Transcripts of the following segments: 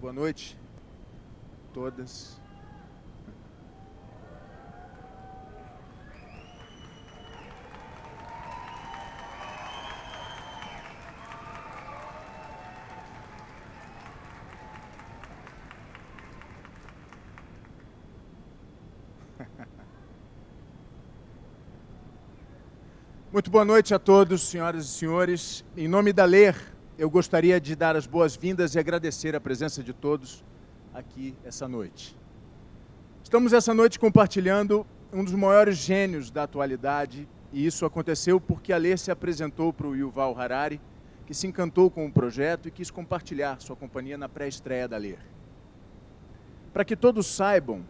Boa noite a todas. Muito boa noite a todos, senhoras e senhores. Em nome da LER, eu gostaria de dar as boas-vindas e agradecer a presença de todos aqui essa noite. Estamos essa noite compartilhando um dos maiores gênios da atualidade, e isso aconteceu porque a LER se apresentou para o Yuval Harari, que se encantou com o projeto e quis compartilhar sua companhia na pré-estreia da LER. Para que todos saibam,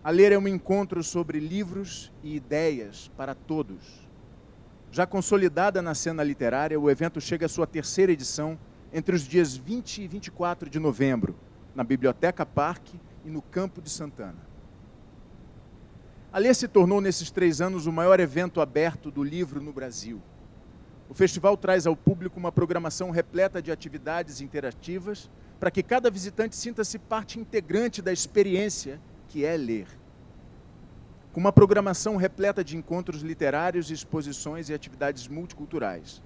a LER é um encontro sobre livros e ideias para todos. Já consolidada na cena literária, o evento chega à sua terceira edição entre os dias 20 e 24 de novembro, na Biblioteca Parque e no Campo de Santana. A LER se tornou, nesses 3 anos, o maior evento aberto do livro no Brasil. O festival traz ao público uma programação repleta de atividades interativas para que cada visitante sinta-se parte integrante da experiência que é ler. Com uma programação repleta de encontros literários, exposições e atividades multiculturais.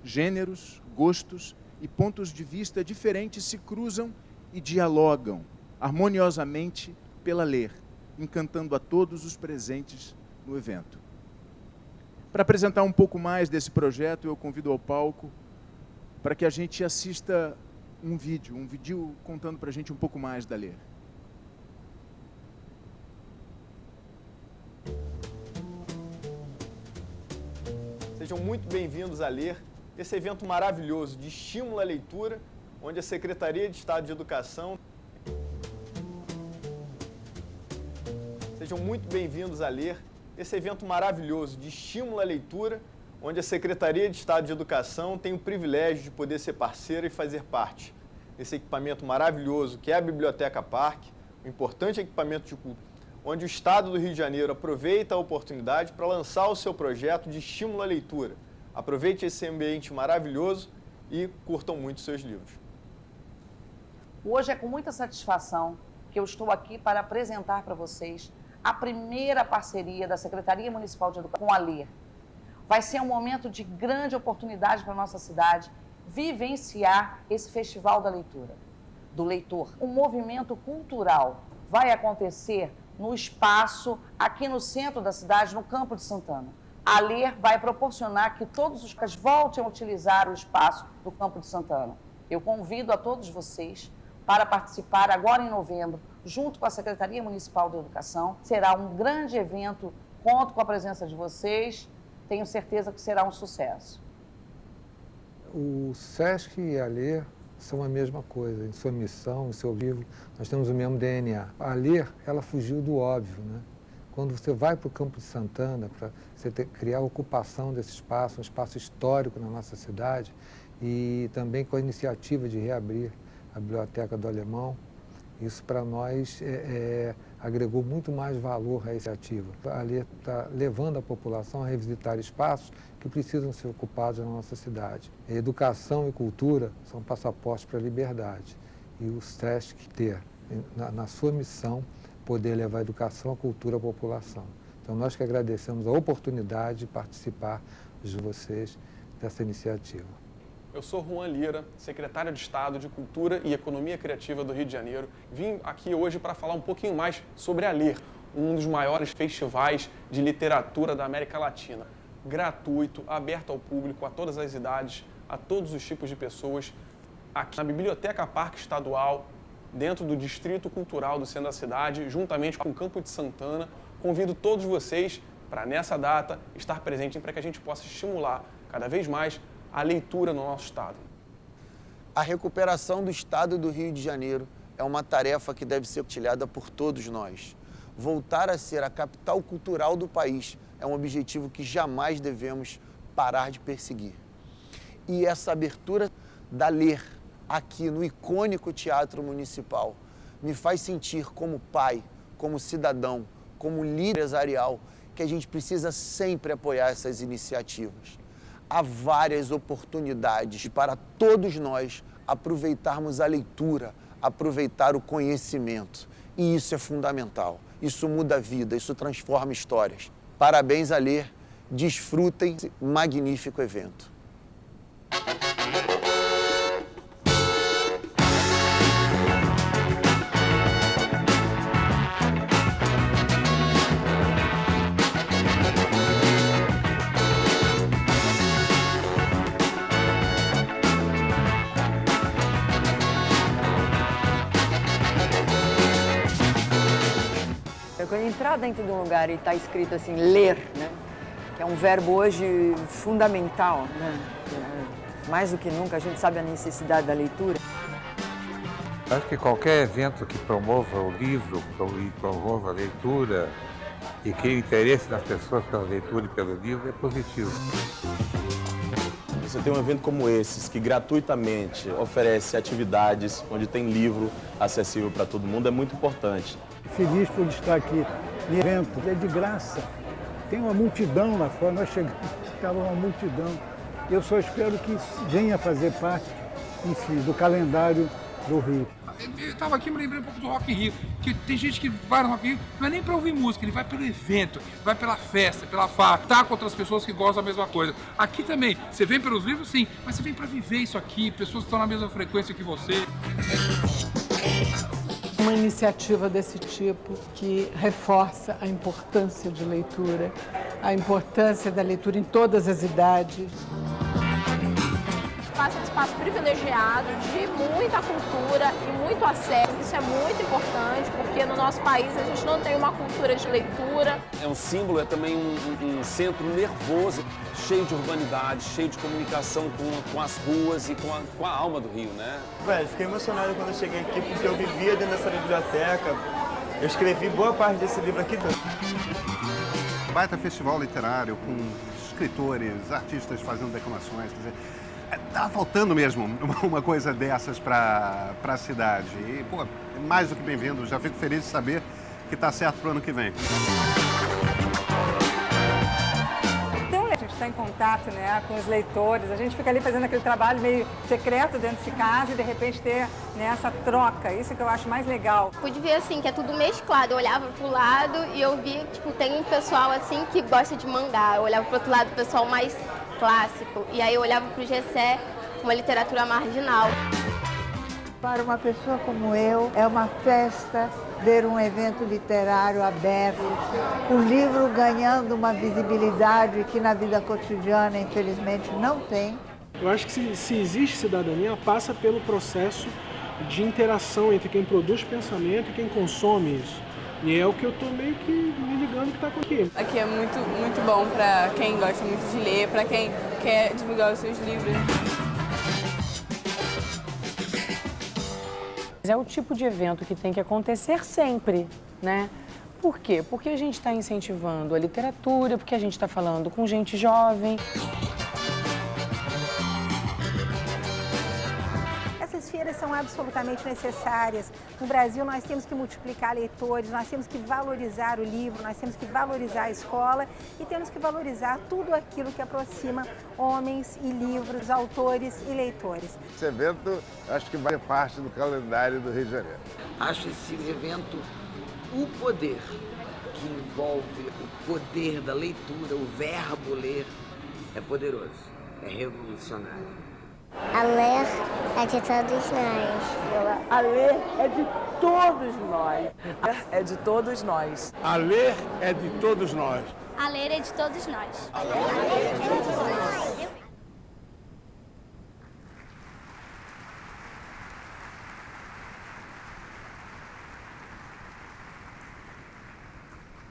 Gêneros, gostos e pontos de vista diferentes se cruzam e dialogam harmoniosamente pela LER, encantando a todos os presentes no evento. Para apresentar um pouco mais desse projeto, eu convido ao palco para que a gente assista um vídeo contando para a gente um pouco mais da LER. Sejam muito bem-vindos a LER, esse evento maravilhoso de estímulo à leitura, onde a Secretaria de Estado de Educação... Sejam muito bem-vindos a LER, esse evento maravilhoso de estímulo à leitura, onde a Secretaria de Estado de Educação tem o privilégio de poder ser parceira e fazer parte desse equipamento maravilhoso que é a Biblioteca Parque, um importante equipamento de cultura, onde o Estado do Rio de Janeiro aproveita a oportunidade para lançar o seu projeto de estímulo à leitura. Aproveite esse ambiente maravilhoso e curtam muito seus livros. Hoje é com muita satisfação que eu estou aqui para apresentar para vocês a primeira parceria da Secretaria Municipal de Educação com a LER. Vai ser um momento de grande oportunidade para a nossa cidade vivenciar esse Festival da Leitura, do Leitor. Um movimento cultural vai acontecer no espaço aqui no centro da cidade, no Campo de Santana. A LER vai proporcionar que todos os caras voltem a utilizar o espaço do Campo de Santana. Eu convido a todos vocês para participar agora em novembro, junto com a Secretaria Municipal de Educação. Será um grande evento, conto com a presença de vocês, tenho certeza que será um sucesso. O SESC e a LER são a mesma coisa, em sua missão, em seu objetivo, nós temos o mesmo DNA. A LER, ela fugiu do óbvio, né? Quando você vai para o Campo de Santana, para você criar a ocupação desse espaço, um espaço histórico na nossa cidade, e também com a iniciativa de reabrir a Biblioteca do Alemão, isso para nós agregou muito mais valor à iniciativa. A LER está levando a população a revisitar espaços que precisam ser ocupados na nossa cidade. Educação e cultura são passaportes para a liberdade. E o SESC ter, na sua missão, poder levar a educação, a cultura à população. Então, nós que agradecemos a oportunidade de participar de vocês dessa iniciativa. Eu sou Juan Lira, secretário de Estado de Cultura e Economia Criativa do Rio de Janeiro. Vim aqui hoje para falar um pouquinho mais sobre a LER, um dos maiores festivais de literatura da América Latina. Gratuito, aberto ao público, a todas as idades, a todos os tipos de pessoas, aqui na Biblioteca Parque Estadual, dentro do Distrito Cultural do centro da cidade, juntamente com o Campo de Santana. Convido todos vocês para, nessa data, estar presente para que a gente possa estimular cada vez mais a leitura no nosso estado. A recuperação do estado do Rio de Janeiro é uma tarefa que deve ser partilhada por todos nós. Voltar a ser a capital cultural do país é um objetivo que jamais devemos parar de perseguir. E essa abertura da LER aqui no icônico Teatro Municipal me faz sentir como pai, como cidadão, como líder empresarial, que a gente precisa sempre apoiar essas iniciativas. Há várias oportunidades para todos nós aproveitarmos a leitura, aproveitar o conhecimento. E isso é fundamental. Isso muda a vida, isso transforma histórias. Parabéns a LER, desfrutem esse magnífico evento. Quando entrar dentro de um lugar e está escrito assim, ler, né? Que é um verbo hoje fundamental, né? Mais do que nunca a gente sabe a necessidade da leitura. Acho que qualquer evento que promova o livro e promova a leitura e crie interesse nas pessoas pela leitura e pelo livro é positivo. Você tem um evento como esse, que gratuitamente oferece atividades, onde tem livro acessível para todo mundo, é muito importante. Feliz por estar aqui no evento, é de graça. Tem uma multidão lá fora, nós chegamos, estava uma multidão. Eu só espero que venha fazer parte, enfim, do calendário do Rio. Eu estava aqui, me lembrei um pouco do Rock in Rio, que tem gente que vai no Rock in Rio, não é nem para ouvir música, ele vai pelo evento, vai pela festa, pela farra, tá com outras pessoas que gostam da mesma coisa. Aqui também, você vem pelos livros, sim, mas você vem para viver isso aqui, pessoas que estão na mesma frequência que você. Uma iniciativa desse tipo que reforça a importância de leitura, a importância da leitura em todas as idades. É um espaço privilegiado de muita cultura e muito acesso. Isso é muito importante, porque no nosso país a gente não tem uma cultura de leitura. É um símbolo, é também um centro nervoso, cheio de urbanidade, cheio de comunicação com as ruas e com a alma do Rio, né? Velho, fiquei emocionado quando eu cheguei aqui, porque eu vivia dentro dessa biblioteca. Eu escrevi boa parte desse livro aqui dentro. Baita festival literário, com escritores, artistas fazendo declamações, quer dizer, tá faltando mesmo uma coisa dessas para a cidade. E, pô, mais do que bem-vindo, já fico feliz de saber que tá certo pro ano que vem. Então, a gente está em contato, né, com os leitores, a gente fica ali fazendo aquele trabalho meio secreto dentro de casa e de repente ter, né, essa troca, isso que eu acho mais legal. Pude ver assim que é tudo mesclado, eu olhava pro lado e eu vi, tipo, tem um pessoal assim que gosta de mangá, eu olhava pro outro lado, o pessoal mais clássico, e aí eu olhava pro Gessé, uma literatura marginal. Para uma pessoa como eu, é uma festa ver um evento literário aberto, o livro ganhando uma visibilidade que na vida cotidiana, infelizmente, não tem. Eu acho que se existe cidadania, passa pelo processo de interação entre quem produz pensamento e quem consome isso. E é o que eu estou meio que me ligando que está aqui. Aqui é muito bom para quem gosta muito de ler, para quem quer divulgar os seus livros. É o tipo de evento que tem que acontecer sempre, né? Por quê? Porque a gente está incentivando a literatura, porque a gente está falando com gente jovem. Essas feiras são absolutamente necessárias. No Brasil, nós temos que multiplicar leitores, nós temos que valorizar o livro, nós temos que valorizar a escola e temos que valorizar tudo aquilo que aproxima homens e livros, autores e leitores. Esse evento, acho que vai ser parte do calendário do Rio de Janeiro. Acho esse evento o poder, que envolve o poder da leitura, o verbo ler, é poderoso, é revolucionário. A LER é de todos nós. A LER é de todos nós. É de todos nós. A LER é de todos nós. A LER é de todos nós. A LER é de todos nós.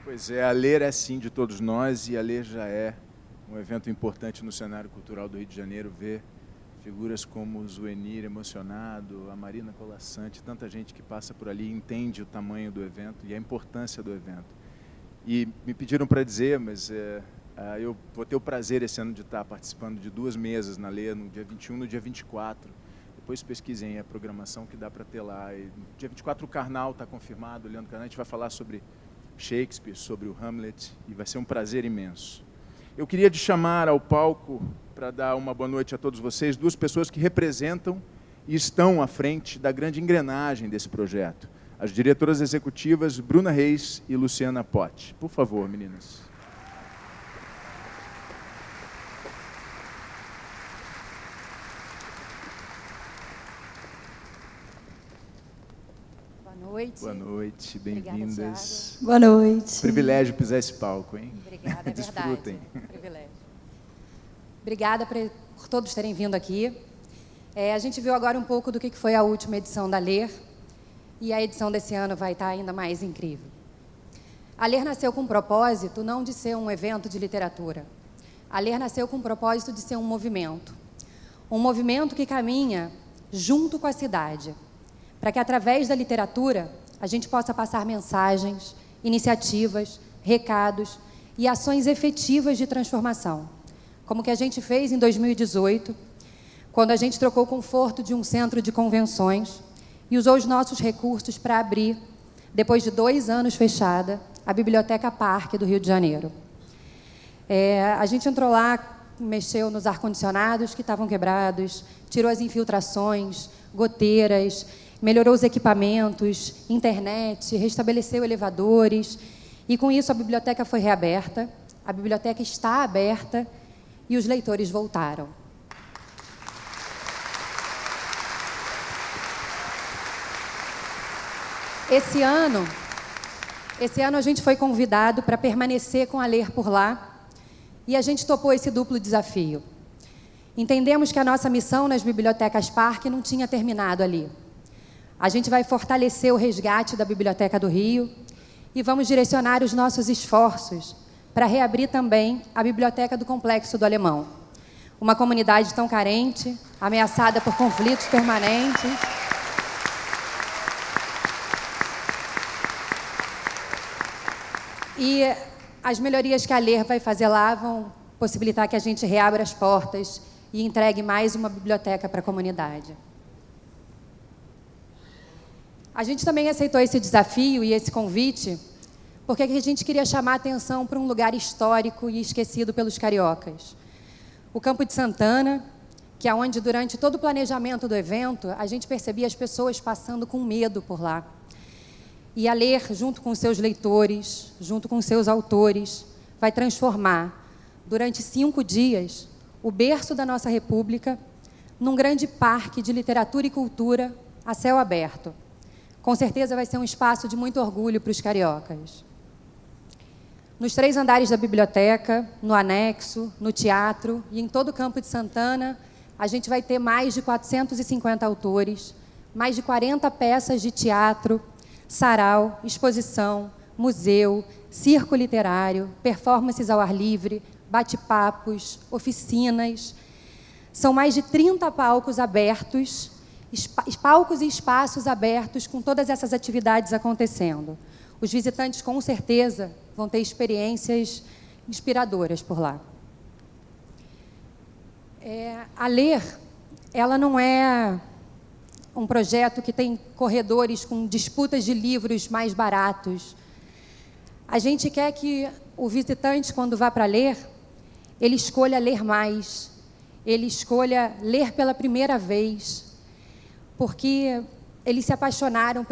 Pois é, a LER é sim de todos nós e a LER já é um evento importante no cenário cultural do Rio de Janeiro, ver figuras como o Zuenir emocionado, a Marina Colassante, tanta gente que passa por ali e entende o tamanho do evento e a importância do evento. E me pediram para dizer, mas eu vou ter o prazer esse ano de estar participando de 2 mesas na LER, no dia 21 e no dia 24. Depois pesquisem a programação que dá para ter lá. E no dia 24 o Karnal está confirmado, o Leandro Karnal, a gente vai falar sobre Shakespeare, sobre o Hamlet, e vai ser um prazer imenso. Eu queria te chamar ao palco para dar uma boa noite a todos vocês, 2 pessoas que representam e estão à frente da grande engrenagem desse projeto. As diretoras executivas Bruna Reis e Luciana Potti. Por favor, meninas. Boa noite. Boa noite, bem-vindas. Boa noite. Privilégio pisar esse palco, hein? Obrigada, é Desfrutem. verdade. Privilégio. Obrigada por todos terem vindo aqui. A gente viu agora um pouco do que foi a última edição da LER, e a edição desse ano vai estar ainda mais incrível. A LER nasceu com um propósito não de ser um evento de literatura. A LER nasceu com o propósito de ser um movimento que caminha junto com a cidade, para que, através da literatura, a gente possa passar mensagens, iniciativas, recados e ações efetivas de transformação, como que a gente fez em 2018, quando a gente trocou o conforto de um centro de convenções e usou os nossos recursos para abrir, depois de 2 anos fechada, a Biblioteca Parque do Rio de Janeiro. A gente entrou lá, mexeu nos ar-condicionados que estavam quebrados, tirou as infiltrações, goteiras, melhorou os equipamentos, internet, restabeleceu elevadores, e com isso a biblioteca foi reaberta, a biblioteca está aberta e os leitores voltaram. Esse ano a gente foi convidado para permanecer com a LER por lá, e a gente topou esse duplo desafio. Entendemos que a nossa missão nas bibliotecas Parque não tinha terminado ali. A gente vai fortalecer o resgate da Biblioteca do Rio e vamos direcionar os nossos esforços para reabrir também a Biblioteca do Complexo do Alemão, uma comunidade tão carente, ameaçada por conflitos permanentes. E as melhorias que a LER vai fazer lá vão possibilitar que a gente reabra as portas e entregue mais uma biblioteca para a comunidade. A gente também aceitou esse desafio e esse convite porque a gente queria chamar a atenção para um lugar histórico e esquecido pelos cariocas. O Campo de Santana, que é onde, durante todo o planejamento do evento, a gente percebia as pessoas passando com medo por lá. E a LER, junto com seus leitores, junto com seus autores, vai transformar, durante 5 dias, o berço da nossa República num grande parque de literatura e cultura a céu aberto. Com certeza vai ser um espaço de muito orgulho para os cariocas. Nos 3 andares da biblioteca, no anexo, no teatro e em todo o Campo de Santana, a gente vai ter mais de 450 autores, mais de 40 peças de teatro, sarau, exposição, museu, circo literário, performances ao ar livre, bate-papos, oficinas. São mais de 30 palcos abertos, palcos e espaços abertos com todas essas atividades acontecendo. Os visitantes, com certeza, vão ter experiências inspiradoras por lá. A LER, ela não é um projeto que tem corredores com disputas de livros mais baratos. A gente quer que o visitante, quando vá para ler, ele escolha ler mais, ele escolha ler pela primeira vez, porque eles se apaixonaram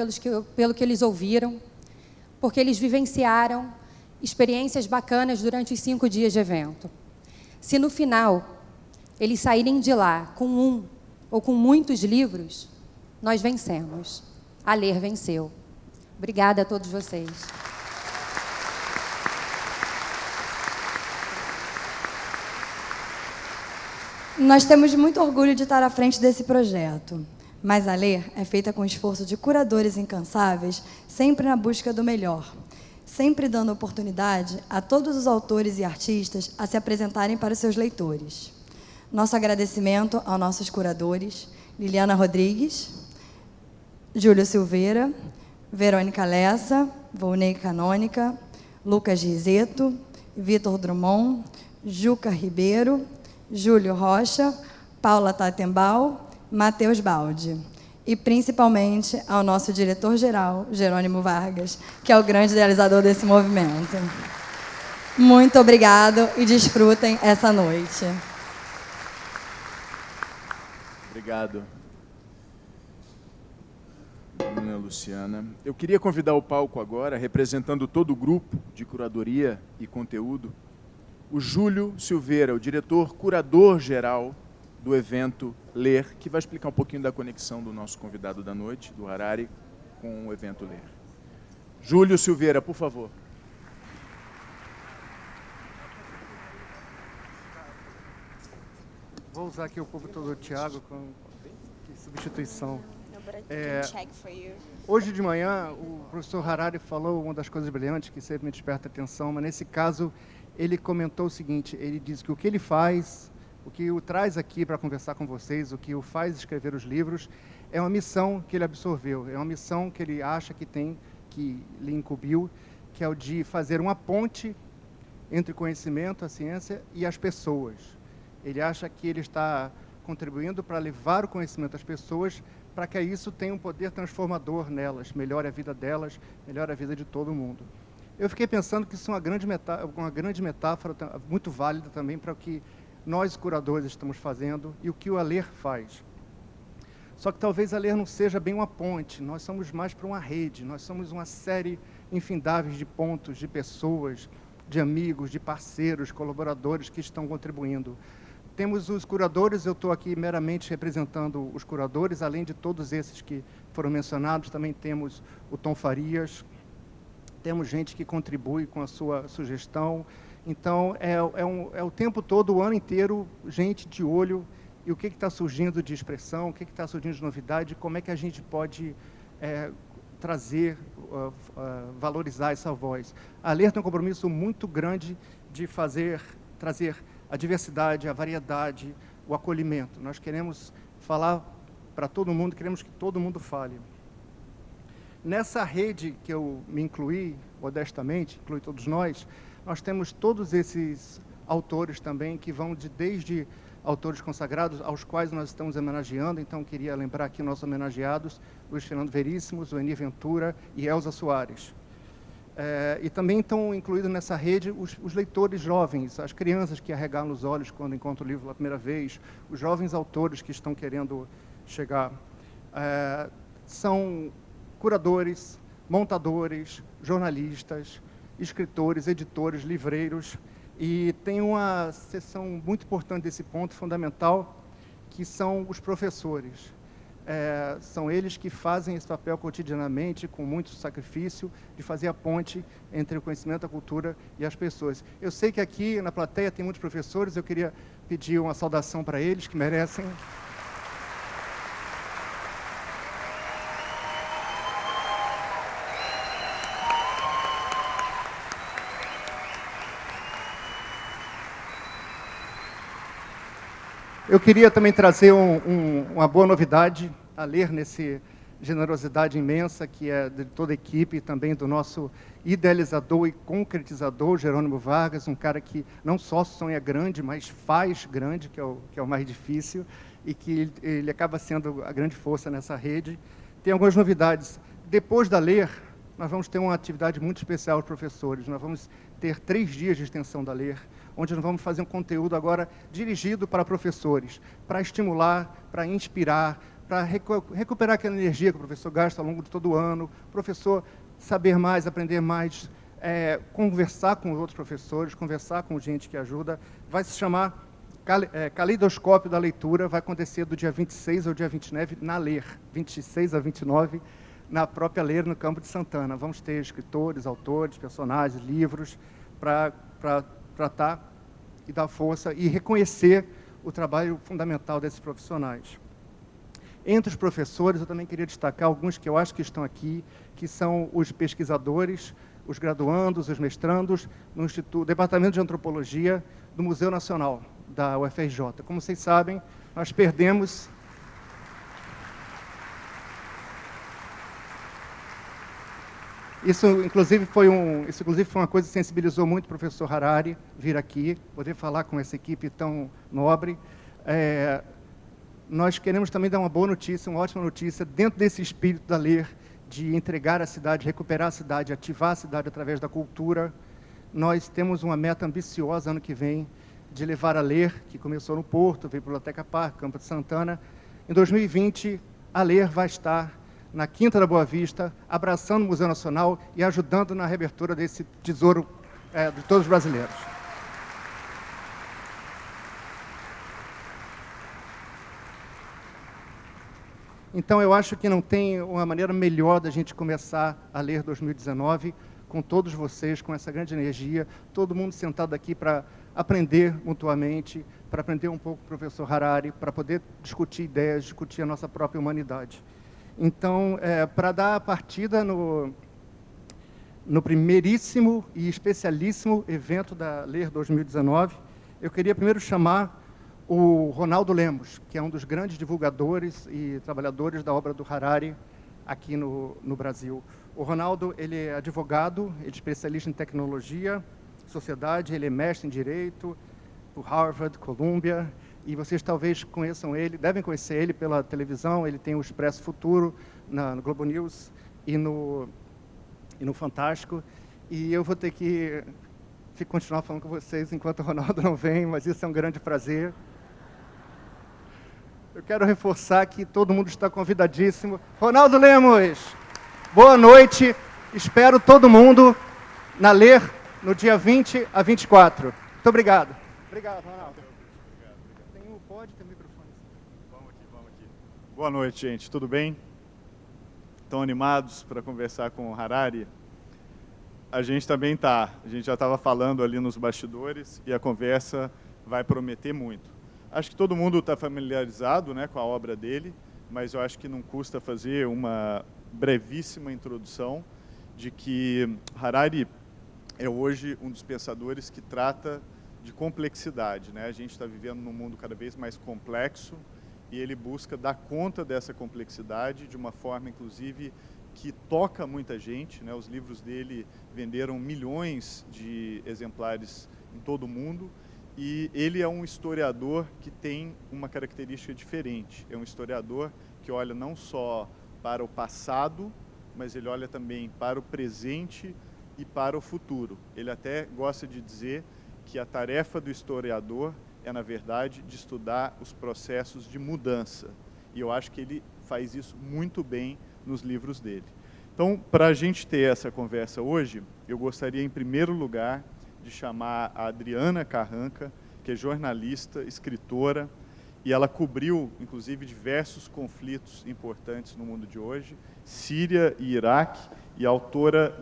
pelo que eles ouviram, porque eles vivenciaram experiências bacanas durante os 5 dias de evento. Se no final eles saírem de lá com um ou com muitos livros, nós vencemos. A LER venceu. Obrigada a todos vocês. Nós temos muito orgulho de estar à frente desse projeto, mas a LER é feita com esforço de curadores incansáveis, sempre na busca do melhor, sempre dando oportunidade a todos os autores e artistas a se apresentarem para os seus leitores. Nosso agradecimento aos nossos curadores, Liliana Rodrigues, Júlio Silveira, Verônica Lessa, Volney Canônica, Lucas Riseto, Vitor Drummond, Juca Ribeiro, Júlio Rocha, Paula Tatembal, Matheus Baldi. E, principalmente, ao nosso diretor-geral, Jerônimo Vargas, que é o grande idealizador desse movimento. Muito obrigado e desfrutem essa noite. Obrigado. Luciana. Eu queria convidar ao palco agora, representando todo o grupo de curadoria e conteúdo, o Júlio Silveira, o diretor curador-geral do evento LER, que vai explicar um pouquinho da conexão do nosso convidado da noite, do Harari, com o evento LER. Júlio Silveira, por favor. Vou usar aqui o púlpito do Tiago com substituição. Hoje de manhã, o professor Harari falou uma das coisas brilhantes que sempre me desperta atenção, mas nesse caso ele comentou o seguinte, ele diz que o que ele faz, o que o traz aqui para conversar com vocês, o que o faz escrever os livros, é uma missão que ele absorveu, é uma missão que ele acha que tem, que lhe incumbiu, que é o de fazer uma ponte entre o conhecimento, a ciência e as pessoas. Ele acha que ele está contribuindo para levar o conhecimento às pessoas, para que isso tenha um poder transformador nelas, melhore a vida delas, melhore a vida de todo mundo. Eu fiquei pensando que isso é uma grande metáfora muito válida também para o que nós, curadores, estamos fazendo e o que o LER faz. Só que talvez a LER não seja bem uma ponte, nós somos mais para uma rede, nós somos uma série infindável de pontos, de pessoas, de amigos, de parceiros, colaboradores que estão contribuindo. Temos os curadores, eu estou aqui meramente representando os curadores, além de todos esses que foram mencionados, também temos o Tom Farias, temos gente que contribui com a sua sugestão. Então, é o tempo todo, o ano inteiro, gente de olho e o que está surgindo de expressão, o que está surgindo de novidade, como é que a gente pode trazer, valorizar essa voz. A LER tem um compromisso muito grande de trazer a diversidade, a variedade, o acolhimento. Nós queremos falar para todo mundo, queremos que todo mundo fale. Nessa rede que eu me incluí, modestamente, inclui todos nós temos todos esses autores também, que vão desde autores consagrados, aos quais nós estamos homenageando. Então, queria lembrar aqui nossos homenageados, Luiz Fernando Veríssimos, Eni Ventura e Elza Soares. E também estão incluídos nessa rede os leitores jovens, as crianças que arregalam os olhos quando encontram o livro pela primeira vez, os jovens autores que estão querendo chegar. São curadores, montadores, jornalistas, escritores, editores, livreiros, e tem uma seção muito importante desse ponto, fundamental, que são os professores. São eles que fazem esse papel cotidianamente, com muito sacrifício, de fazer a ponte entre o conhecimento, a cultura e as pessoas. Eu sei que aqui na plateia tem muitos professores, eu queria pedir uma saudação para eles, que merecem. Eu queria também trazer uma boa novidade a ler nessa generosidade imensa que é de toda a equipe e também do nosso idealizador e concretizador, Jerônimo Vargas, um cara que não só sonha grande, mas faz grande, que é o mais difícil, e que ele acaba sendo a grande força nessa rede. Tem algumas novidades. Depois da LER, nós vamos ter uma atividade muito especial aos professores. Nós vamos ter 3 dias de extensão da LER, onde nós vamos fazer um conteúdo agora dirigido para professores, para estimular, para inspirar, para recuperar aquela energia que o professor gasta ao longo de todo o ano, o professor saber mais, aprender mais, conversar com outros professores, conversar com gente que ajuda. Vai se chamar Caleidoscópio da Leitura, vai acontecer do dia 26 ao dia 29 na LER, 26 a 29, na própria LER, no Campo de Santana. Vamos ter escritores, autores, personagens, livros, para tratar e dar força e reconhecer o trabalho fundamental desses profissionais. Entre os professores, eu também queria destacar alguns que eu acho que estão aqui, que são os pesquisadores, os graduandos, os mestrandos, no Departamento de Antropologia do Museu Nacional da UFRJ. Como vocês sabem, nós perdemos... Isso, inclusive, foi uma coisa que sensibilizou muito o professor Harari vir aqui, poder falar com essa equipe tão nobre. Nós queremos também dar uma boa notícia, uma ótima notícia, dentro desse espírito da LER, de entregar a cidade, recuperar a cidade, ativar a cidade através da cultura. Nós temos uma meta ambiciosa ano que vem, de levar a LER, que começou no Porto, veio para o Biblioteca Parque, Campo de Santana. Em 2020, a LER vai estar na Quinta da Boa Vista, abraçando o Museu Nacional e ajudando na reabertura desse tesouro de todos os brasileiros. Então, eu acho que não tem uma maneira melhor da gente começar a ler 2019 com todos vocês, com essa grande energia, todo mundo sentado aqui para aprender mutuamente, para aprender um pouco com o professor Harari, para poder discutir ideias, discutir a nossa própria humanidade. Então, para dar a partida no primeiríssimo e especialíssimo evento da LER 2019, eu queria primeiro chamar o Ronaldo Lemos, que é um dos grandes divulgadores e trabalhadores da obra do Harari aqui no Brasil. O Ronaldo, ele é advogado, ele é especialista em tecnologia, sociedade, ele é mestre em Direito, por Harvard, Columbia, e vocês talvez conheçam ele, devem conhecer ele pela televisão, ele tem o Expresso Futuro no Globo News e no Fantástico, e eu vou ter que continuar falando com vocês enquanto o Ronaldo não vem, mas isso é um grande prazer. Eu quero reforçar que todo mundo está convidadíssimo. Ronaldo Lemos, boa noite. Espero todo mundo na LER no dia 20 a 24. Muito obrigado. Obrigado, Ronaldo. Pode ter microfone. Vamos aqui. Boa noite, gente. Tudo bem? Estão animados para conversar com o Harari? A gente também está. A gente já estava falando ali nos bastidores e a conversa vai prometer muito. Acho que todo mundo está familiarizado, né, com a obra dele, mas eu acho que não custa fazer uma brevíssima introdução de que Harari é hoje um dos pensadores que trata de complexidade, né? A gente está vivendo num mundo cada vez mais complexo e ele busca dar conta dessa complexidade de uma forma, inclusive, que toca muita gente, né? Os livros dele venderam milhões de exemplares em todo o mundo. E ele é um historiador que tem uma característica diferente. É um historiador que olha não só para o passado, mas ele olha também para o presente e para o futuro. Ele até gosta de dizer que a tarefa do historiador é, na verdade, de estudar os processos de mudança. E eu acho que ele faz isso muito bem nos livros dele. Então, para a gente ter essa conversa hoje, eu gostaria, em primeiro lugar, de chamar a Adriana Carranca, que é jornalista, escritora, e ela cobriu, inclusive, diversos conflitos importantes no mundo de hoje, Síria e Iraque, e autora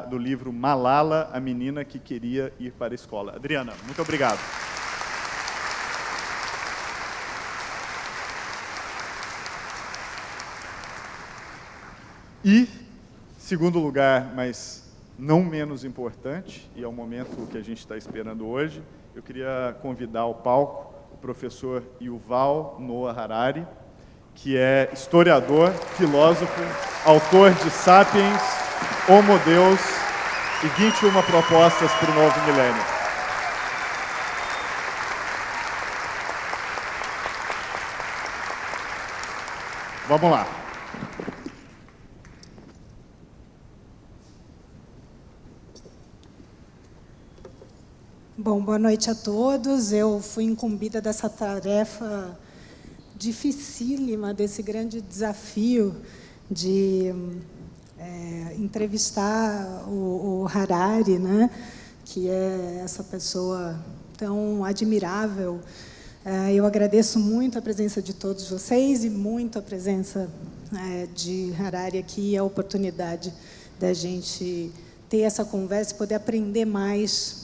do livro Malala, a menina que queria ir para a escola. Adriana, muito obrigado. E, segundo lugar, mas não menos importante, e é o momento que a gente está esperando hoje, eu queria convidar ao palco o professor Yuval Noah Harari, que é historiador, filósofo, autor de Sapiens, Homo Deus e 21 propostas para o novo milênio. Vamos lá. Bom, boa noite a todos. Eu fui incumbida dessa tarefa dificílima, desse grande desafio de entrevistar o Harari, né? Que é essa pessoa tão admirável. Eu agradeço muito a presença de todos vocês e muito a presença de Harari aqui e a oportunidade da gente ter essa conversa e poder aprender mais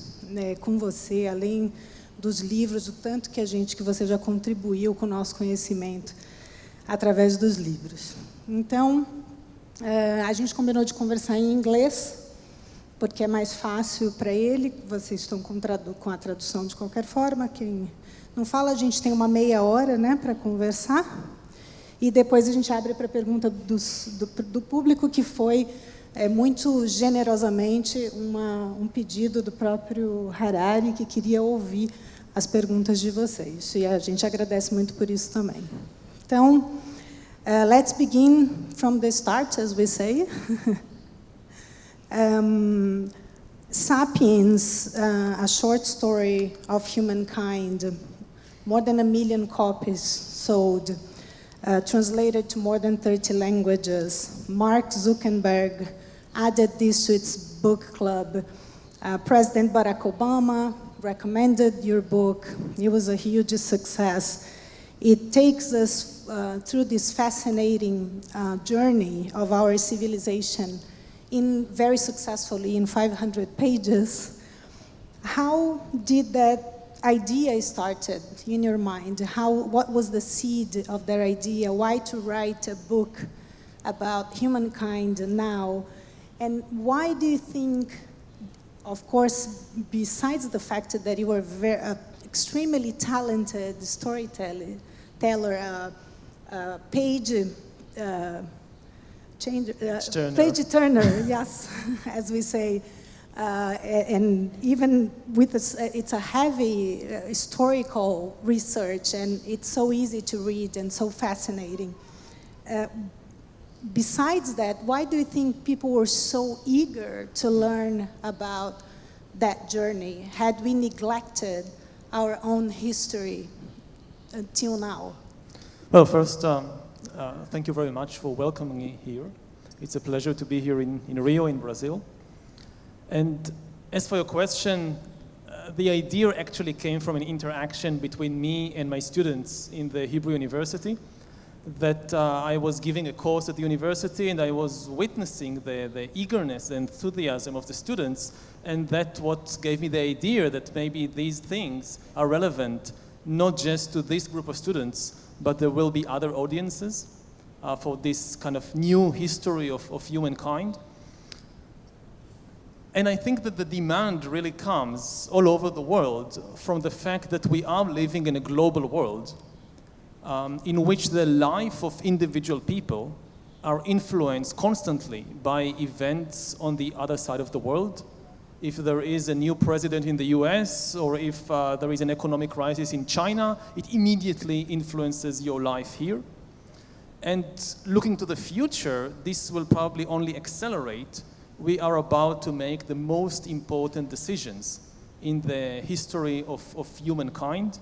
com você, além dos livros, o tanto que você já contribuiu com o nosso conhecimento através dos livros. Então, a gente combinou de conversar em inglês, porque é mais fácil para ele, vocês estão com a tradução de qualquer forma, quem não fala, a gente tem uma meia hora, né, para conversar, e depois a gente abre para a pergunta do público, que foi muito generosamente um pedido do próprio Harari, que queria ouvir as perguntas de vocês. E a gente agradece muito por isso também. Então, let's begin from the start, as we say. Sapiens, a short story of humankind, more than 1 million copies sold. translated to more than 30 languages. Mark Zuckerberg added this to its book club. President Barack Obama recommended your book. It was a huge success. It takes us through this fascinating journey of our civilization very successfully in 500 pages. How did that idea started in your mind? What was the seed of that idea? Why to write a book about humankind now? And why do you think, of course, besides the fact that you were extremely talented storyteller, page turner, yes, as we say, and even with it's a heavy historical research, and it's so easy to read and so fascinating. Besides that, why do you think people were so eager to learn about that journey? Had we neglected our own history until now? Well, first, thank you very much for welcoming me here. It's a pleasure to be here in Rio, in Brazil. And as for your question, the idea actually came from an interaction between me and my students in the Hebrew University. That I was giving a course at the university, and I was witnessing the eagerness and enthusiasm of the students, and that's what gave me the idea that maybe these things are relevant not just to this group of students, but there will be other audiences for this kind of new history of humankind. And I think that the demand really comes all over the world from the fact that we are living in a global world in which the life of individual people are influenced constantly by events on the other side of the world. If there is a new president in the US, or if there is an economic crisis in China, it immediately influences your life here. And looking to the future, this will probably only accelerate. We are about to make the most important decisions in the history of humankind.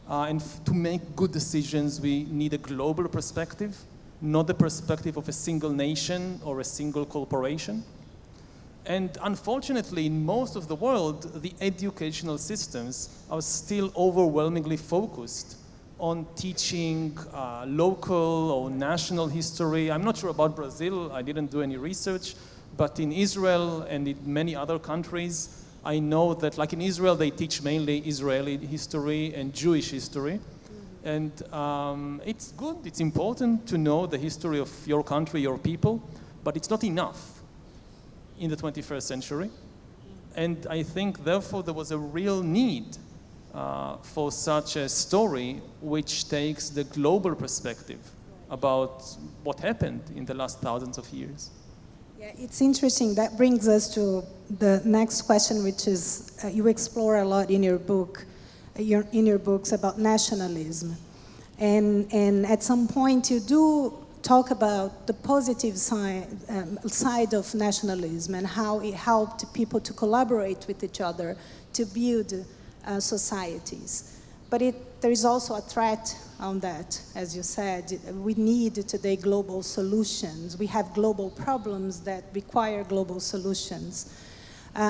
And to make good decisions, we need a global perspective, not the perspective of a single nation or a single corporation. And unfortunately, in most of the world, the educational systems are still overwhelmingly focused on teaching local or national history. I'm not sure about Brazil, I didn't do any research, but in Israel and in many other countries, I know that, like in Israel, they teach mainly Israeli history and Jewish history. And it's good, it's important to know the history of your country, your people, but it's not enough in the 21st century. And I think, therefore, there was a real need for such a story which takes the global perspective about what happened in the last thousands of years. Yeah, it's interesting. That brings us to the next question, which is you explore a lot in your book, in your books about nationalism, and at some point you do talk about the positive side of nationalism and how it helped people to collaborate with each other to build societies. But there is also a threat on that, as you said. We need today global solutions. We have global problems that require global solutions.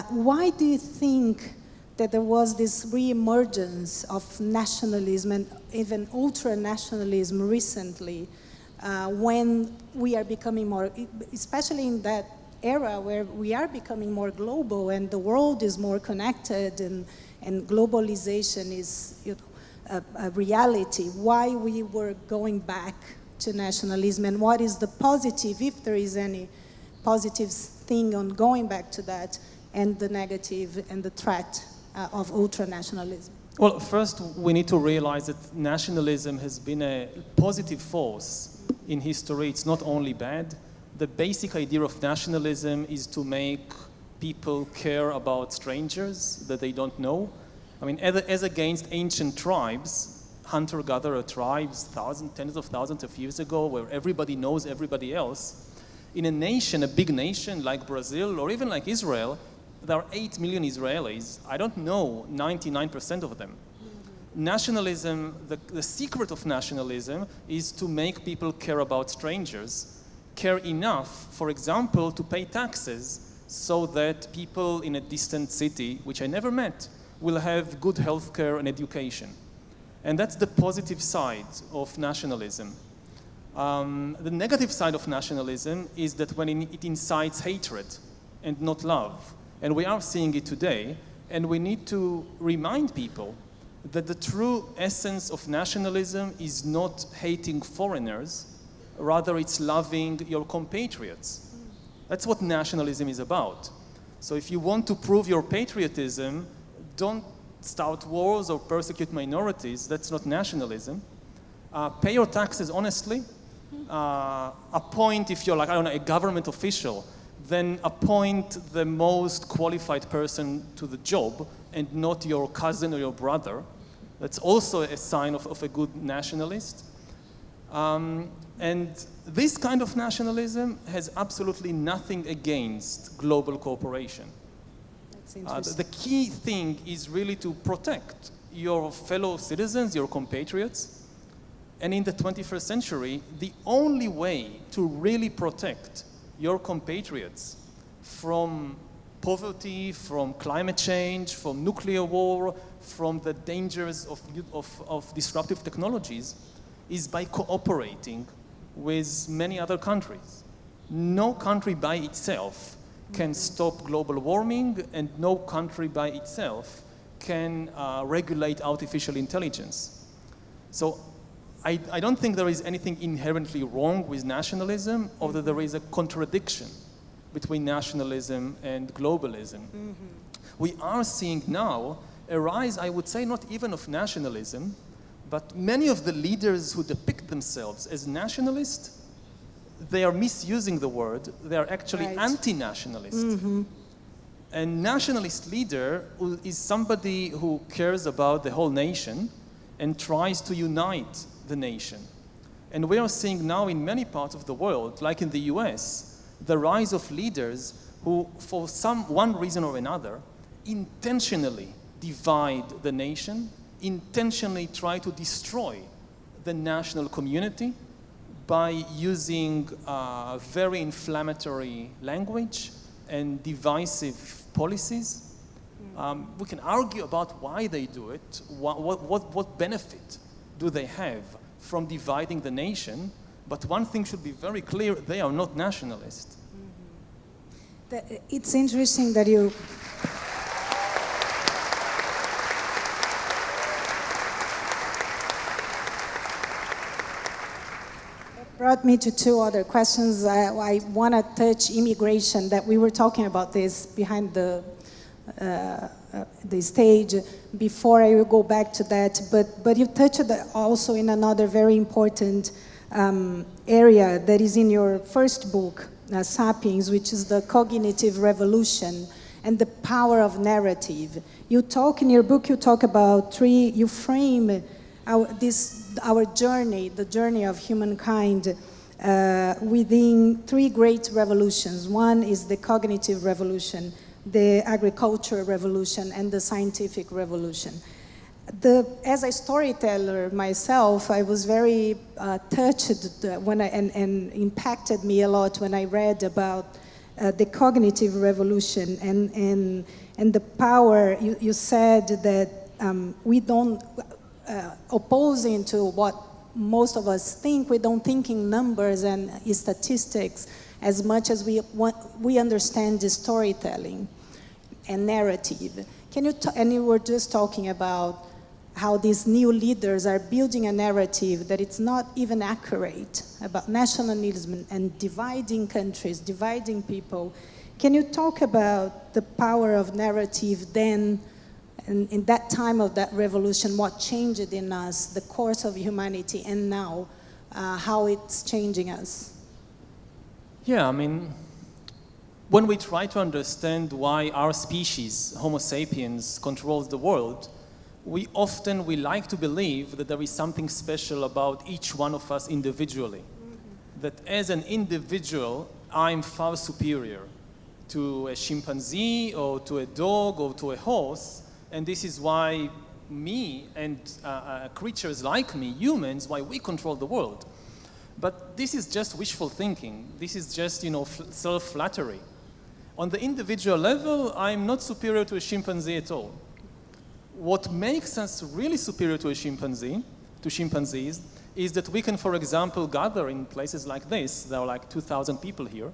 Why do you think that there was this re-emergence of nationalism and even ultra-nationalism recently, when we are becoming more, especially in that era where we are becoming more global and the world is more connected and globalization is a reality, why we were going back to nationalism, and what is the positive, if there is any positive thing on going back to that, and the negative and the threat of ultra-nationalism? Well, first we need to realize that nationalism has been a positive force in history. It's not only bad. The basic idea of nationalism is to make people care about strangers that they don't know. I mean, as against ancient tribes, hunter-gatherer tribes, tens of thousands of years ago, where everybody knows everybody else, in a nation, a big nation like Brazil or even like Israel, there are 8 million Israelis. I don't know 99% of them. nationalism, the secret of nationalism is to make people care about strangers, care enough, for example, to pay taxes so that people in a distant city, which I never met, will have good healthcare and education. And that's the positive side of nationalism. The negative side of nationalism is that when it incites hatred and not love. And we are seeing it today, and we need to remind people that the true essence of nationalism is not hating foreigners, rather it's loving your compatriots. That's what nationalism is about. So if you want to prove your patriotism, don't start wars or persecute minorities. That's not nationalism. Pay your taxes honestly. Appoint, if you're like, I don't know, a government official, then appoint the most qualified person to the job and not your cousin or your brother. That's also a sign of a good nationalist. And this kind of nationalism has absolutely nothing against global cooperation. That's interesting. The key thing is really to protect your fellow citizens, your compatriots. And in the 21st century, the only way to really protect your compatriots from poverty, from climate change, from nuclear war, from the dangers of disruptive technologies is by cooperating with many other countries. No country by itself can stop global warming, and no country by itself can regulate artificial intelligence. So I don't think there is anything inherently wrong with nationalism, although there is a contradiction between nationalism and globalism. We are seeing now a rise, I would say, not even of nationalism, but many of the leaders who depict themselves as nationalists, they are misusing the word. They are actually anti-nationalist. A nationalist leader is somebody who cares about the whole nation and tries to unite the nation. And we are seeing now in many parts of the world, like in the US, the rise of leaders who, for one reason or another, intentionally divide the nation, intentionally try to destroy the national community by using very inflammatory language and divisive policies. We can argue about why they do it, what benefit do they have from dividing the nation, but one thing should be very clear, they are not nationalists. It's interesting that you... brought me to two other questions. I want to touch immigration, that we were talking about this behind the stage. Before I will go back to that, but you touched also in another very important area that is in your first book, Sapiens, which is the cognitive revolution and the power of narrative. You talk in your book, you talk about you frame our journey, the journey of humankind, within three great revolutions. One is the cognitive revolution, the agricultural revolution, and the scientific revolution. As a storyteller myself, I was very touched and impacted me a lot when I read about the cognitive revolution and the power. You said that we don't, opposing to what most of us think, we don't think in numbers and statistics as much as we understand the storytelling and narrative. And you were just talking about how these new leaders are building a narrative that it's not even accurate about nationalism and dividing countries, dividing people. Can you talk about the power of narrative then, and in that time of that revolution, what changed in us, the course of humanity, and now, how it's changing us? Yeah, I mean, when we try to understand why our species, Homo sapiens, controls the world, we like to believe that there is something special about each one of us individually. That as an individual, I'm far superior to a chimpanzee or to a dog or to a horse, and this is why me and creatures like me, humans, why we control the world. But this is just wishful thinking. This is just, self-flattery. On the individual level, I'm not superior to a chimpanzee at all. What makes us really superior to chimpanzees, is that we can, for example, gather in places like this, there are like 2,000 people here,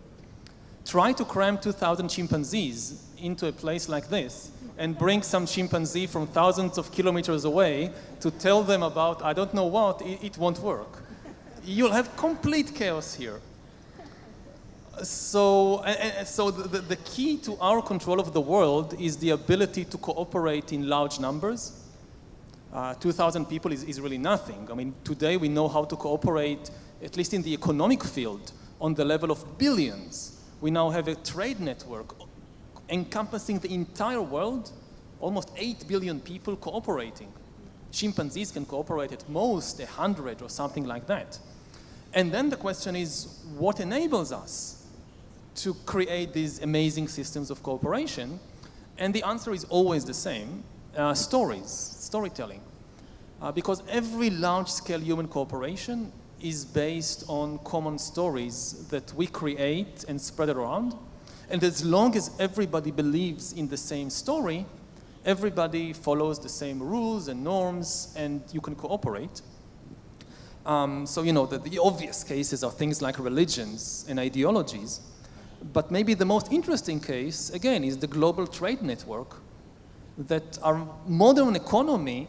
try to cram 2,000 chimpanzees into a place like this, and bring some chimpanzee from thousands of kilometers away to tell them about, I don't know what, it won't work. You'll have complete chaos here. So the key to our control of the world is the ability to cooperate in large numbers. 2,000 people is really nothing. I mean, today we know how to cooperate, at least in the economic field, on the level of billions. We now have a trade network encompassing the entire world, almost 8 billion people cooperating. Chimpanzees can cooperate at most 100 or something like that. And then the question is, what enables us to create these amazing systems of cooperation? And the answer is always the same, storytelling. Because every large-scale human cooperation is based on common stories that we create and spread around. And as long as everybody believes in the same story, everybody follows the same rules and norms, and you can cooperate. The obvious cases are things like religions and ideologies. But maybe the most interesting case, again, is the global trade network, that our modern economy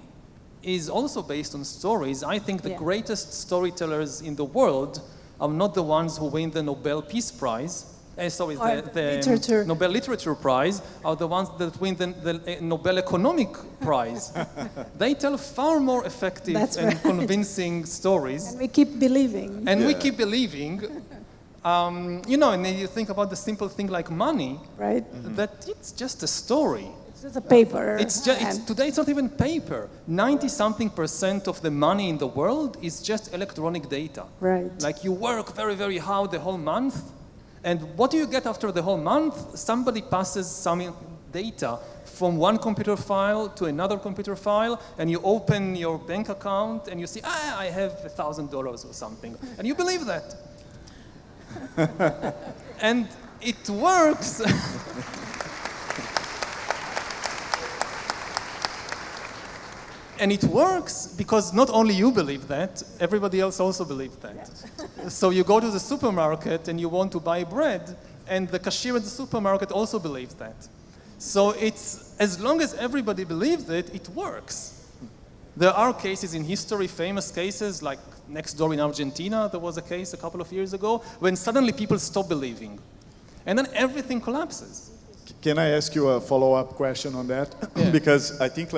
is also based on stories. I think the greatest storytellers in the world are not the ones who win the Nobel Peace Prize, the Nobel Literature Prize, are the ones that win the Nobel Economic Prize. They tell far more effective and convincing stories. And we keep believing. And we keep believing. And then you think about the simple thing like money, right? That it's just a story. It's just a paper. Today it's not even paper. 90-something% of the money in the world is just electronic data. Right. Like you work very, very hard the whole month, and what do you get after the whole month? Somebody passes some data from one computer file to another computer file, and you open your bank account and you see, I have $1,000 or something, and you believe that. And it works. And it works because not only you believe that, everybody else also believes that. Yes. So you go to the supermarket and you want to buy bread, and the cashier at the supermarket also believes that. So it's, as long as everybody believes it, it works. There are cases in history, famous cases, like next door in Argentina, there was a case a couple of years ago, when suddenly people stop believing. And then everything collapses. Can I ask you a follow-up question on that? Yeah. Because I think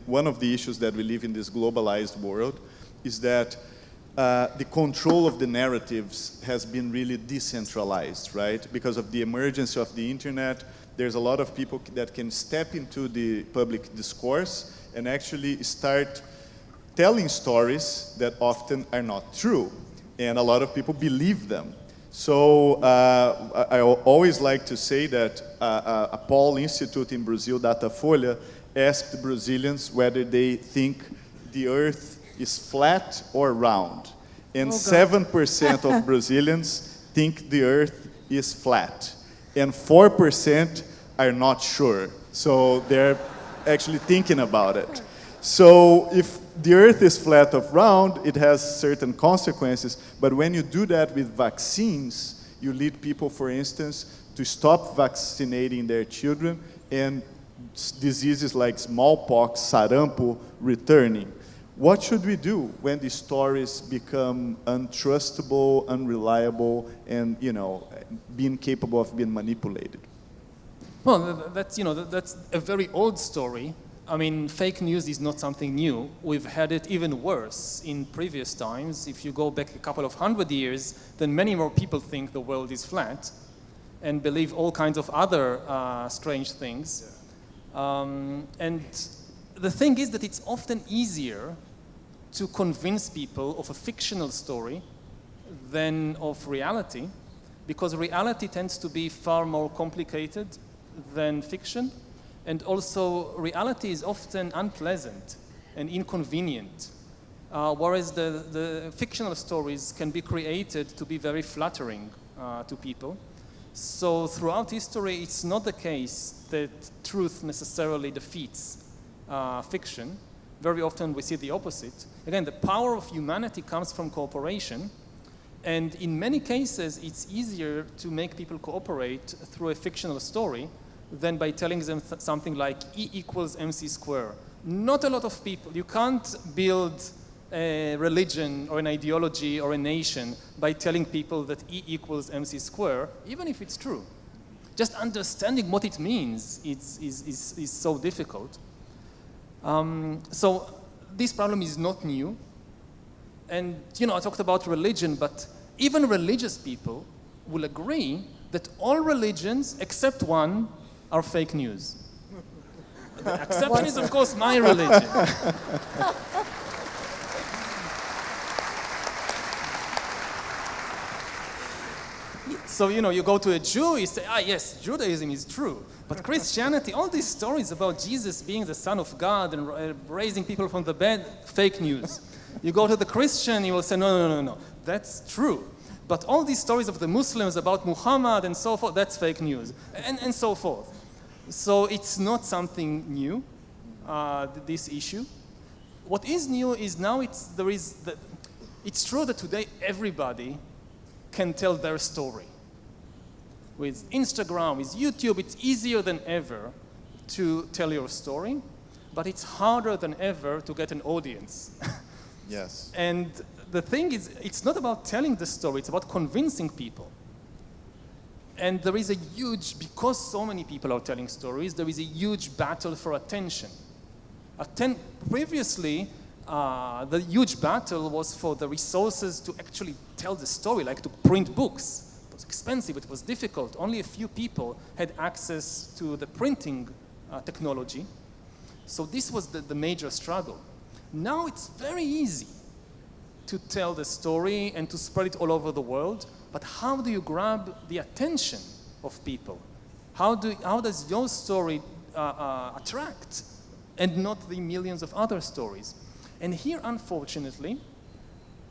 one of the issues that we live in this globalized world is that the control of the narratives has been really decentralized, right? Because of the emergence of the internet, there's a lot of people that can step into the public discourse and actually start telling stories that often are not true. And a lot of people believe them. So I always like to say that a poll institute in Brazil, Datafolha, asked Brazilians whether they think the earth is flat or round. And 7% of Brazilians think the earth is flat. And 4% are not sure. So they're actually thinking about it. So if the earth is flat or round, it has certain consequences. But when you do that with vaccines, you lead people, for instance, to stop vaccinating their children, and diseases like smallpox, sarampo, returning. What should we do when the stories become untrustable, unreliable, and being capable of being manipulated? Well, that's a very old story. I mean, fake news is not something new. We've had it even worse in previous times. If you go back a couple of 100 years, then many more people think the world is flat and believe all kinds of other strange things. And the thing is that it's often easier to convince people of a fictional story than of reality, because reality tends to be far more complicated than fiction. And also, reality is often unpleasant and inconvenient, whereas the fictional stories can be created to be very flattering to people. So throughout history, it's not the case that truth necessarily defeats fiction. Very often we see the opposite. Again, the power of humanity comes from cooperation, and in many cases, it's easier to make people cooperate through a fictional story than by telling them something like E equals MC square. Not a lot of people, you can't build a religion or an ideology or a nation by telling people that E equals MC square, even if it's true. Just understanding what it means is so difficult. So this problem is not new. And, you know, I talked about religion, but even religious people will agree that all religions, except one, are fake news. The exception is, of course, my religion. So, you know, you go to a Jew, you say, yes, Judaism is true. But Christianity, all these stories about Jesus being the Son of God and raising people from the dead, fake news. You go to the Christian, you will say, no, that's true. But all these stories of the Muslims about Muhammad and so forth, that's fake news, and so forth. So it's not something new, this issue. What is new is now it's true that today everybody can tell their story. With Instagram, with YouTube, it's easier than ever to tell your story, but it's harder than ever to get an audience. Yes. And the thing is, it's not about telling the story, it's about convincing people. And there is a huge, because so many people are telling stories, there is a huge battle for attention. Previously, the huge battle was for the resources to actually tell the story, like to print books. It was expensive, it was difficult. Only a few people had access to the printing technology. So this was the major struggle. Now it's very easy to tell the story and to spread it all over the world, but how do you grab the attention of people? How does your story attract and not the millions of other stories? And here, unfortunately,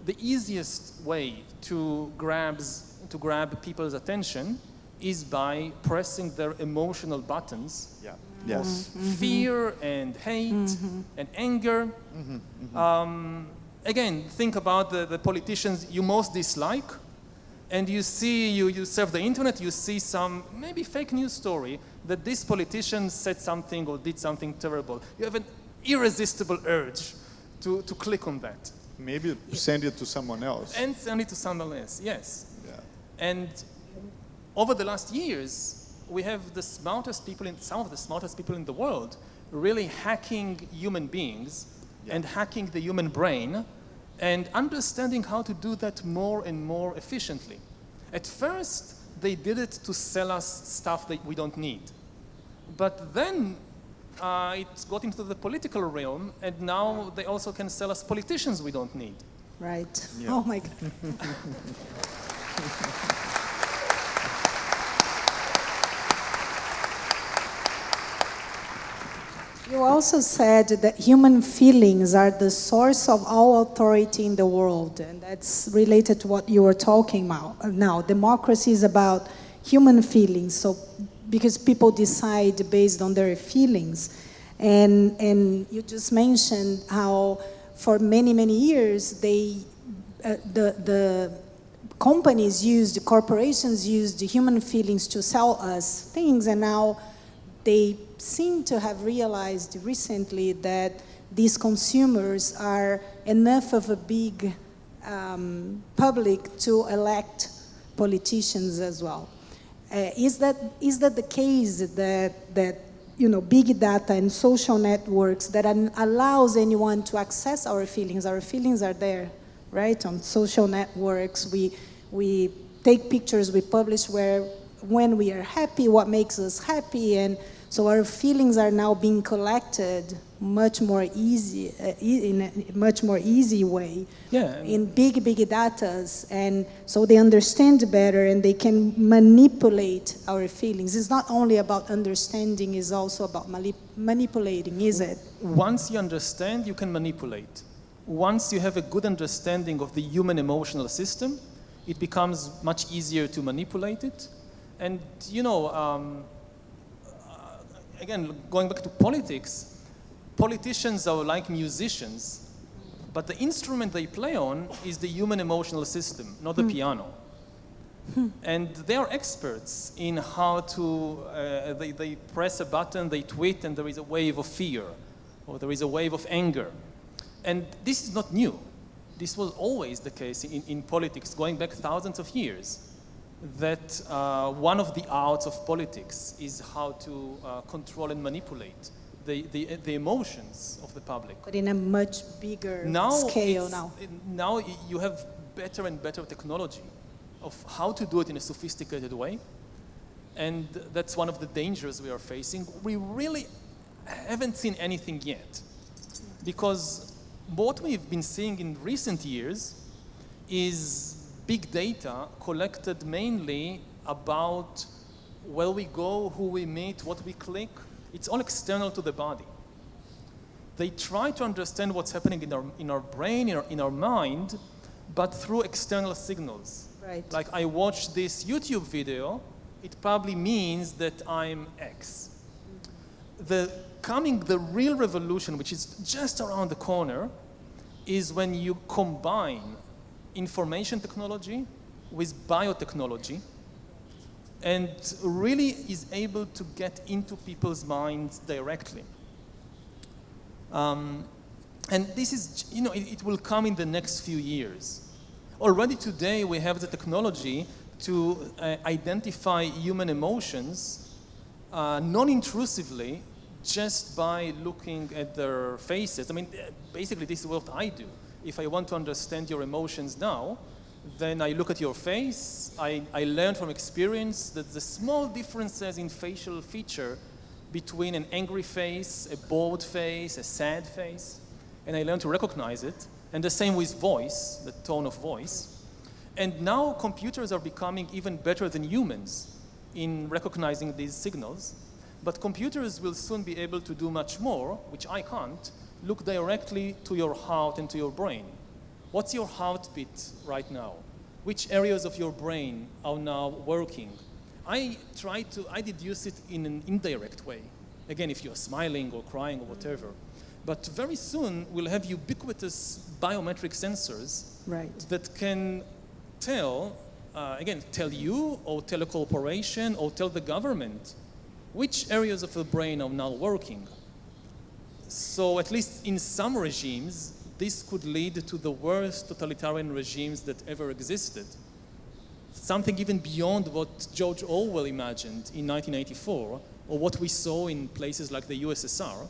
the easiest way to grab people's attention is by pressing their emotional buttons. Yeah. Yes. Fear and hate and anger. Again, think about the politicians you most dislike, and you see, you surf the internet, you see some maybe fake news story that this politician said something or did something terrible. You have an irresistible urge to click on that. Maybe send it to someone else. And send it to someone else, yes. Yeah. And over the last years, we have some of the smartest people in the world really hacking human beings and hacking the human brain and understanding how to do that more and more efficiently. At first, they did it to sell us stuff that we don't need. But then it got into the political realm, and now they also can sell us politicians we don't need. Right. Yeah. Oh my God. You also said that human feelings are the source of all authority in the world, and that's related to what you were talking about now. Democracy is about human feelings, so because people decide based on their feelings. And you just mentioned how for many, many years the companies used, corporations used human feelings to sell us things, and now they seem to have realized recently that these consumers are enough of a big public to elect politicians as well. Is that the case that you know, big data and social networks that allows anyone to access our feelings? Our feelings are there, right? On social networks, we take pictures, we publish when we are happy, what makes us happy, and so our feelings are now being collected much more easy, in a much more easy way, in big datas, and so they understand better and they can manipulate our feelings. It's not only about understanding, it's also about manipulating, is it? Once you understand, you can manipulate. Once you have a good understanding of the human emotional system, it becomes much easier to manipulate it. And you know, again, going back to politics, politicians are like musicians, but the instrument they play on is the human emotional system, not the piano. And they are experts in how to, they press a button, they tweet, and there is a wave of fear, or there is a wave of anger. And this is not new. This was always the case in politics, going back thousands of years, that one of the arts of politics is how to control and manipulate the emotions of the public. But in a much bigger scale now. Now you have better and better technology of how to do it in a sophisticated way. And that's one of the dangers we are facing. We really haven't seen anything yet. Because what we've been seeing in recent years is big data collected mainly about where we go, who we meet, what we click. It's all external to the body. They try to understand what's happening in our brain, in our mind, but through external signals. Right. Like I watched this YouTube video, it probably means that I'm X. The real revolution, which is just around the corner, is when you combine information technology with biotechnology, and really is able to get into people's minds directly. And this is, you know, it will come in the next few years. Already today we have the technology to identify human emotions non-intrusively just by looking at their faces. I mean, basically this is what I do. If I want to understand your emotions now, then I look at your face, I learn from experience that the small differences in facial feature between an angry face, a bored face, a sad face, and I learn to recognize it, and the same with voice, the tone of voice. And now computers are becoming even better than humans in recognizing these signals, but computers will soon be able to do much more, which I can't, look directly to your heart and to your brain. What's your heartbeat right now? Which areas of your brain are now working? I deduce it in an indirect way. Again, if you're smiling or crying or whatever. But very soon, we'll have ubiquitous biometric sensors that can tell you or tell a corporation or tell the government which areas of the brain are now working. So at least in some regimes, this could lead to the worst totalitarian regimes that ever existed. Something even beyond what George Orwell imagined in 1984, or what we saw in places like the USSR.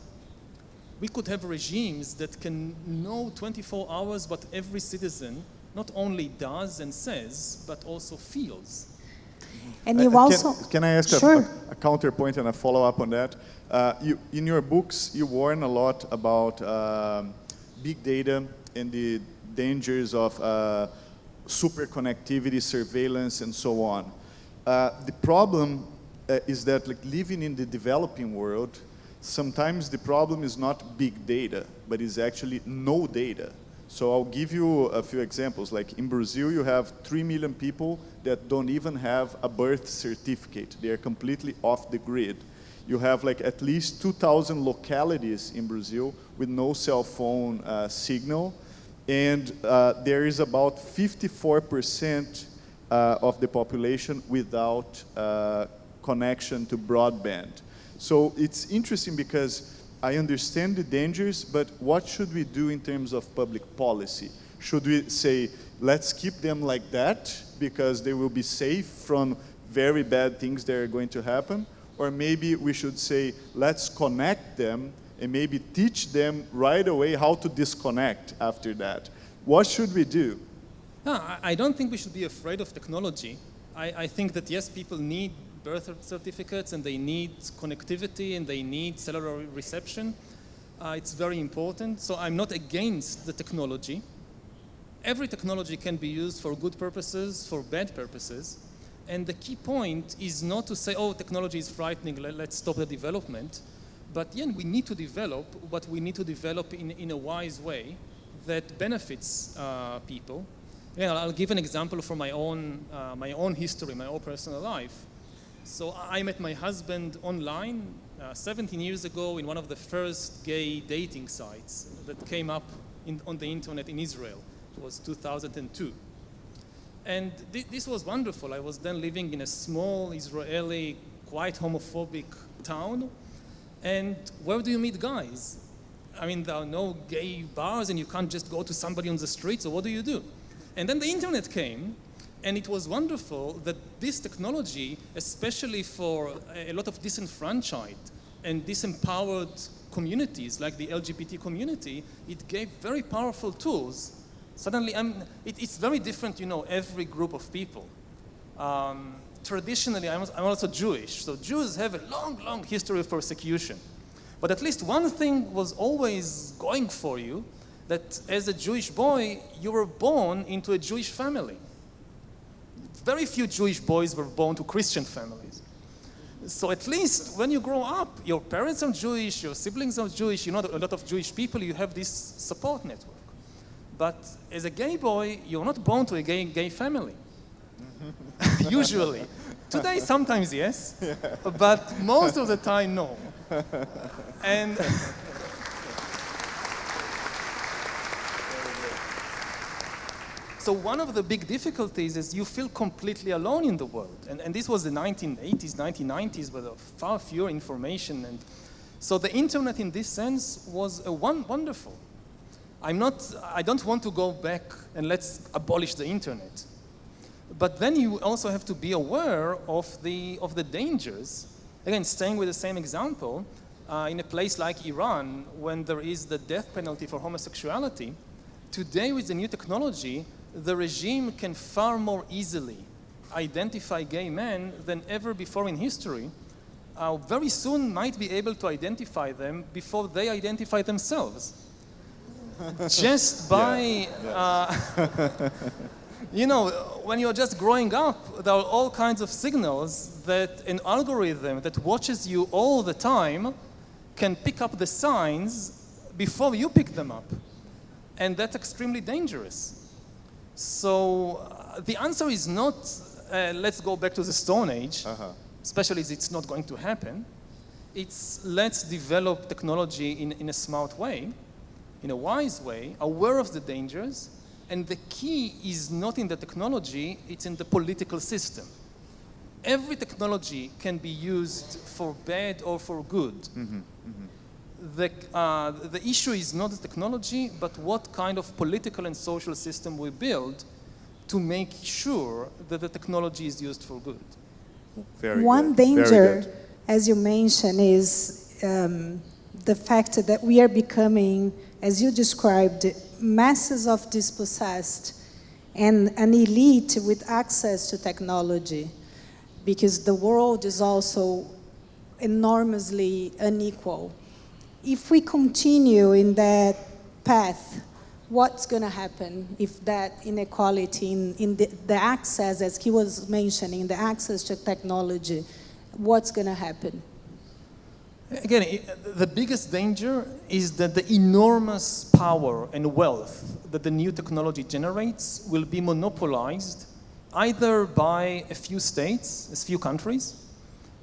We could have regimes that can know 24 hours what every citizen not only does and says, but also feels. And you also... Can I ask a counterpoint and a follow-up on that? In your books, you warn a lot about big data and the dangers of superconnectivity, surveillance, and so on. The problem is that, like, living in the developing world, sometimes the problem is not big data, but is actually no data. So I'll give you a few examples. Like in Brazil, you have 3 million people that don't even have a birth certificate. They are completely off the grid. You have like at least 2,000 localities in Brazil with no cell phone signal. And there is about 54% of the population without connection to broadband. So it's interesting because I understand the dangers, but what should we do in terms of public policy? Should we say, let's keep them like that because they will be safe from very bad things that are going to happen? Or maybe we should say, let's connect them and maybe teach them right away how to disconnect after that. What should we do? No, I don't think we should be afraid of technology. I think that yes, people need birth certificates and they need connectivity and they need cellular reception. It's very important. So I'm not against the technology. Every technology can be used for good purposes, for bad purposes. And the key point is not to say, oh, technology is frightening, let's stop the development. But yeah, we need to develop, but we need to develop in a wise way that benefits people. Yeah, I'll give an example from my own history, my own personal life. So I met my husband online 17 years ago in one of the first gay dating sites that came up on the internet in Israel. It was 2002. And this was wonderful. I was then living in a small Israeli, quite homophobic town. And where do you meet guys? I mean, there are no gay bars and you can't just go to somebody on the street, so what do you do? And then the internet came, and it was wonderful that this technology, especially for a lot of disenfranchised and disempowered communities like the LGBT community, it gave very powerful tools. Suddenly, it's very different, you know, every group of people. Traditionally, I'm also Jewish, so Jews have a long, long history of persecution. But at least one thing was always going for you, that as a Jewish boy, you were born into a Jewish family. Very few Jewish boys were born to Christian families. So at least when you grow up, your parents are Jewish, your siblings are Jewish, you know a lot of Jewish people, you have this support network. But as a gay boy, you're not born to a gay family. Usually. Today, sometimes yes, but most of the time, no. And so one of the big difficulties is you feel completely alone in the world. And this was the 1980s, 1990s, with far fewer information. And so the internet in this sense was wonderful. I don't want to go back and let's abolish the internet. But then you also have to be aware of the dangers. Again, staying with the same example, in a place like Iran, when there is the death penalty for homosexuality, today with the new technology, the regime can far more easily identify gay men than ever before in history. Very soon might be able to identify them before they identify themselves. Just by, you know, when you're just growing up, there are all kinds of signals that an algorithm that watches you all the time can pick up the signs before you pick them up. And that's extremely dangerous. So the answer is not, let's go back to the Stone Age, especially as it's not going to happen. It's let's develop technology in a smart way, in a wise way, aware of the dangers, and the key is not in the technology, it's in the political system. Every technology can be used for bad or for good. The issue is not the technology, but what kind of political and social system we build to make sure that the technology is used for good. One danger, as you mentioned, is the fact that we are becoming, as you described, masses of dispossessed and an elite with access to technology, because the world is also enormously unequal. If we continue in that path, what's going to happen if that inequality in the access, as he was mentioning, the access to technology, what's going to happen? Again, the biggest danger is that the enormous power and wealth that the new technology generates will be monopolized either by a few states, a few countries,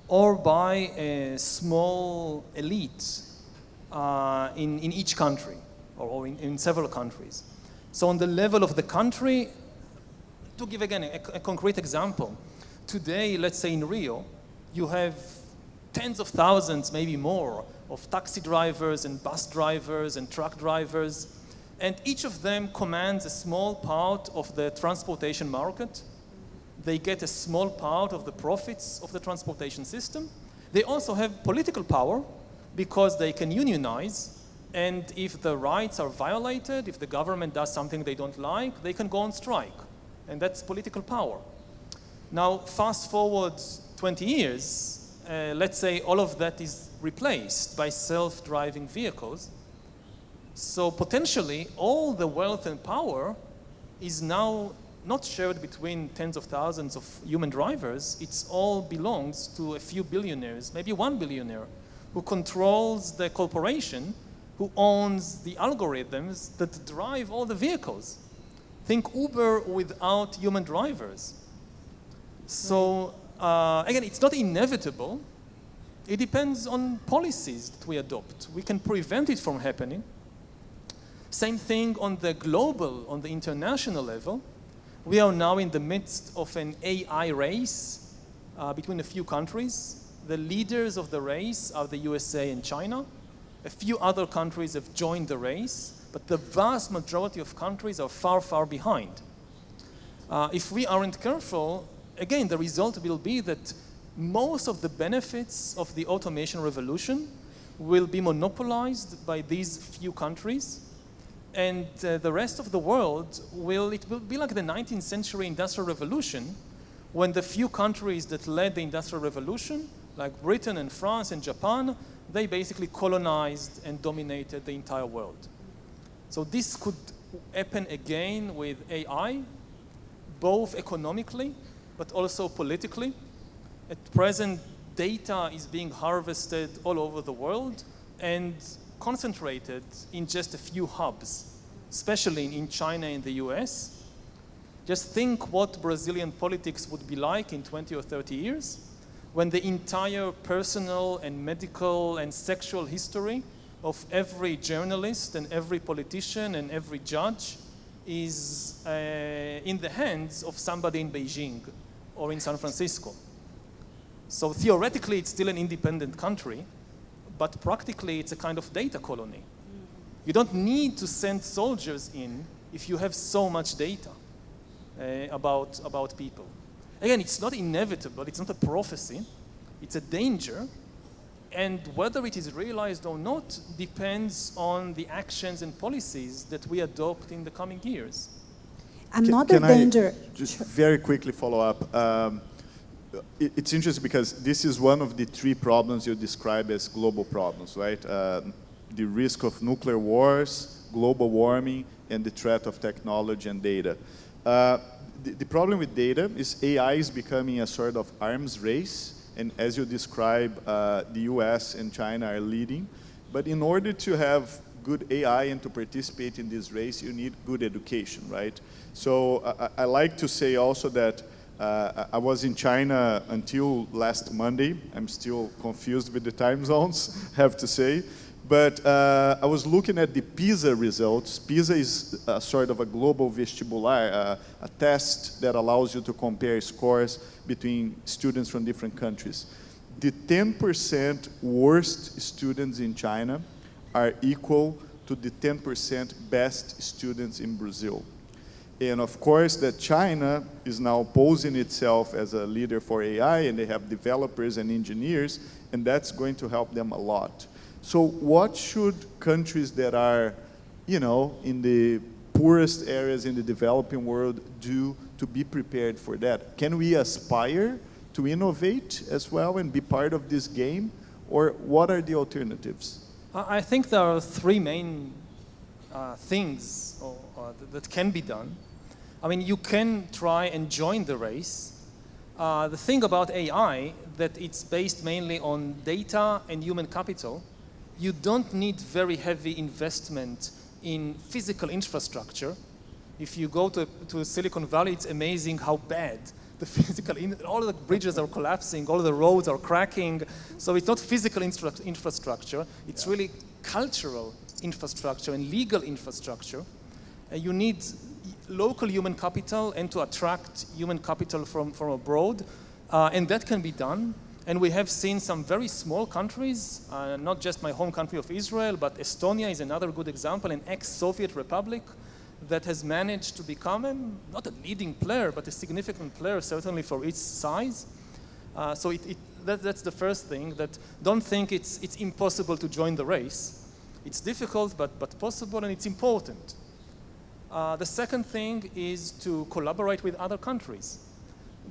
or by a small elite in each country, or in several countries. So on the level of the country, to give again a concrete example, today, let's say in Rio, you have tens of thousands, maybe more, of taxi drivers and bus drivers and truck drivers, and each of them commands a small part of the transportation market. They get a small part of the profits of the transportation system. They also have political power because they can unionize, and if the rights are violated, if the government does something they don't like, they can go on strike, and that's political power. Now, fast forward 20 years, let's say all of that is replaced by self-driving vehicles, So potentially, all the wealth and power is now not shared between tens of thousands of human drivers. It all belongs to a few billionaires, maybe one billionaire, who controls the corporation, who owns the algorithms that drive all the vehicles. Think Uber without human drivers. So again, it's not inevitable. It depends on policies that we adopt. We can prevent it from happening. Same thing on the global, on the international level. We are now in the midst of an AI race between a few countries. The leaders of the race are the USA and China. A few other countries have joined the race, but the vast majority of countries are far, far behind. If we aren't careful, again, the result will be that most of the benefits of the automation revolution will be monopolized by these few countries, and the rest of the world will be like the 19th century Industrial Revolution, when the few countries that led the Industrial Revolution, like Britain and France and Japan, they basically colonized and dominated the entire world. So this could happen again with AI, both economically, but also politically. At present, data is being harvested all over the world and concentrated in just a few hubs, especially in China and the US. Just think what Brazilian politics would be like in 20 or 30 years, when the entire personal and medical and sexual history of every journalist and every politician and every judge is in the hands of somebody in Beijing or in San Francisco. So theoretically, it's still an independent country, but practically, it's a kind of data colony. You don't need to send soldiers in if you have so much data about people. Again, it's not inevitable, it's not a prophecy, it's a danger, and whether it is realized or not depends on the actions and policies that we adopt in the coming years. Another danger. Just very quickly follow up. It's interesting because this is one of the three problems you describe as global problems, right? The risk of nuclear wars, global warming, and the threat of technology and data. The problem with data is AI is becoming a sort of arms race, and as you describe, the US and China are leading. But in order to have good AI and to participate in this race, you need good education, right? So I like to say also that I was in China until last Monday. I'm still confused with the time zones, have to say. But I was looking at the PISA results. PISA is a sort of a global vestibular, a test that allows you to compare scores between students from different countries. The 10% worst students in China are equal to the 10% best students in Brazil. And of course, that China is now posing itself as a leader for AI, and they have developers and engineers, and that's going to help them a lot. So what should countries that are, you know, in the poorest areas in the developing world do to be prepared for that? Can we aspire to innovate as well and be part of this game? Or what are the alternatives? I think there are three main things that can be done. I mean, you can try and join the race. The thing about AI, that it's based mainly on data and human capital. You don't need very heavy investment in physical infrastructure. If you go to Silicon Valley, it's amazing how bad the physical, all the bridges are collapsing, all the roads are cracking. So it's not physical infrastructure, it's really cultural infrastructure and legal infrastructure. You need local human capital and to attract human capital from abroad, and that can be done. And we have seen some very small countries, not just my home country of Israel, but Estonia is another good example, an ex-Soviet republic that has managed to become not a leading player, but a significant player, certainly for its size. So that's the first thing, that don't think it's impossible to join the race. It's difficult, but possible, and it's important. The second thing is to collaborate with other countries.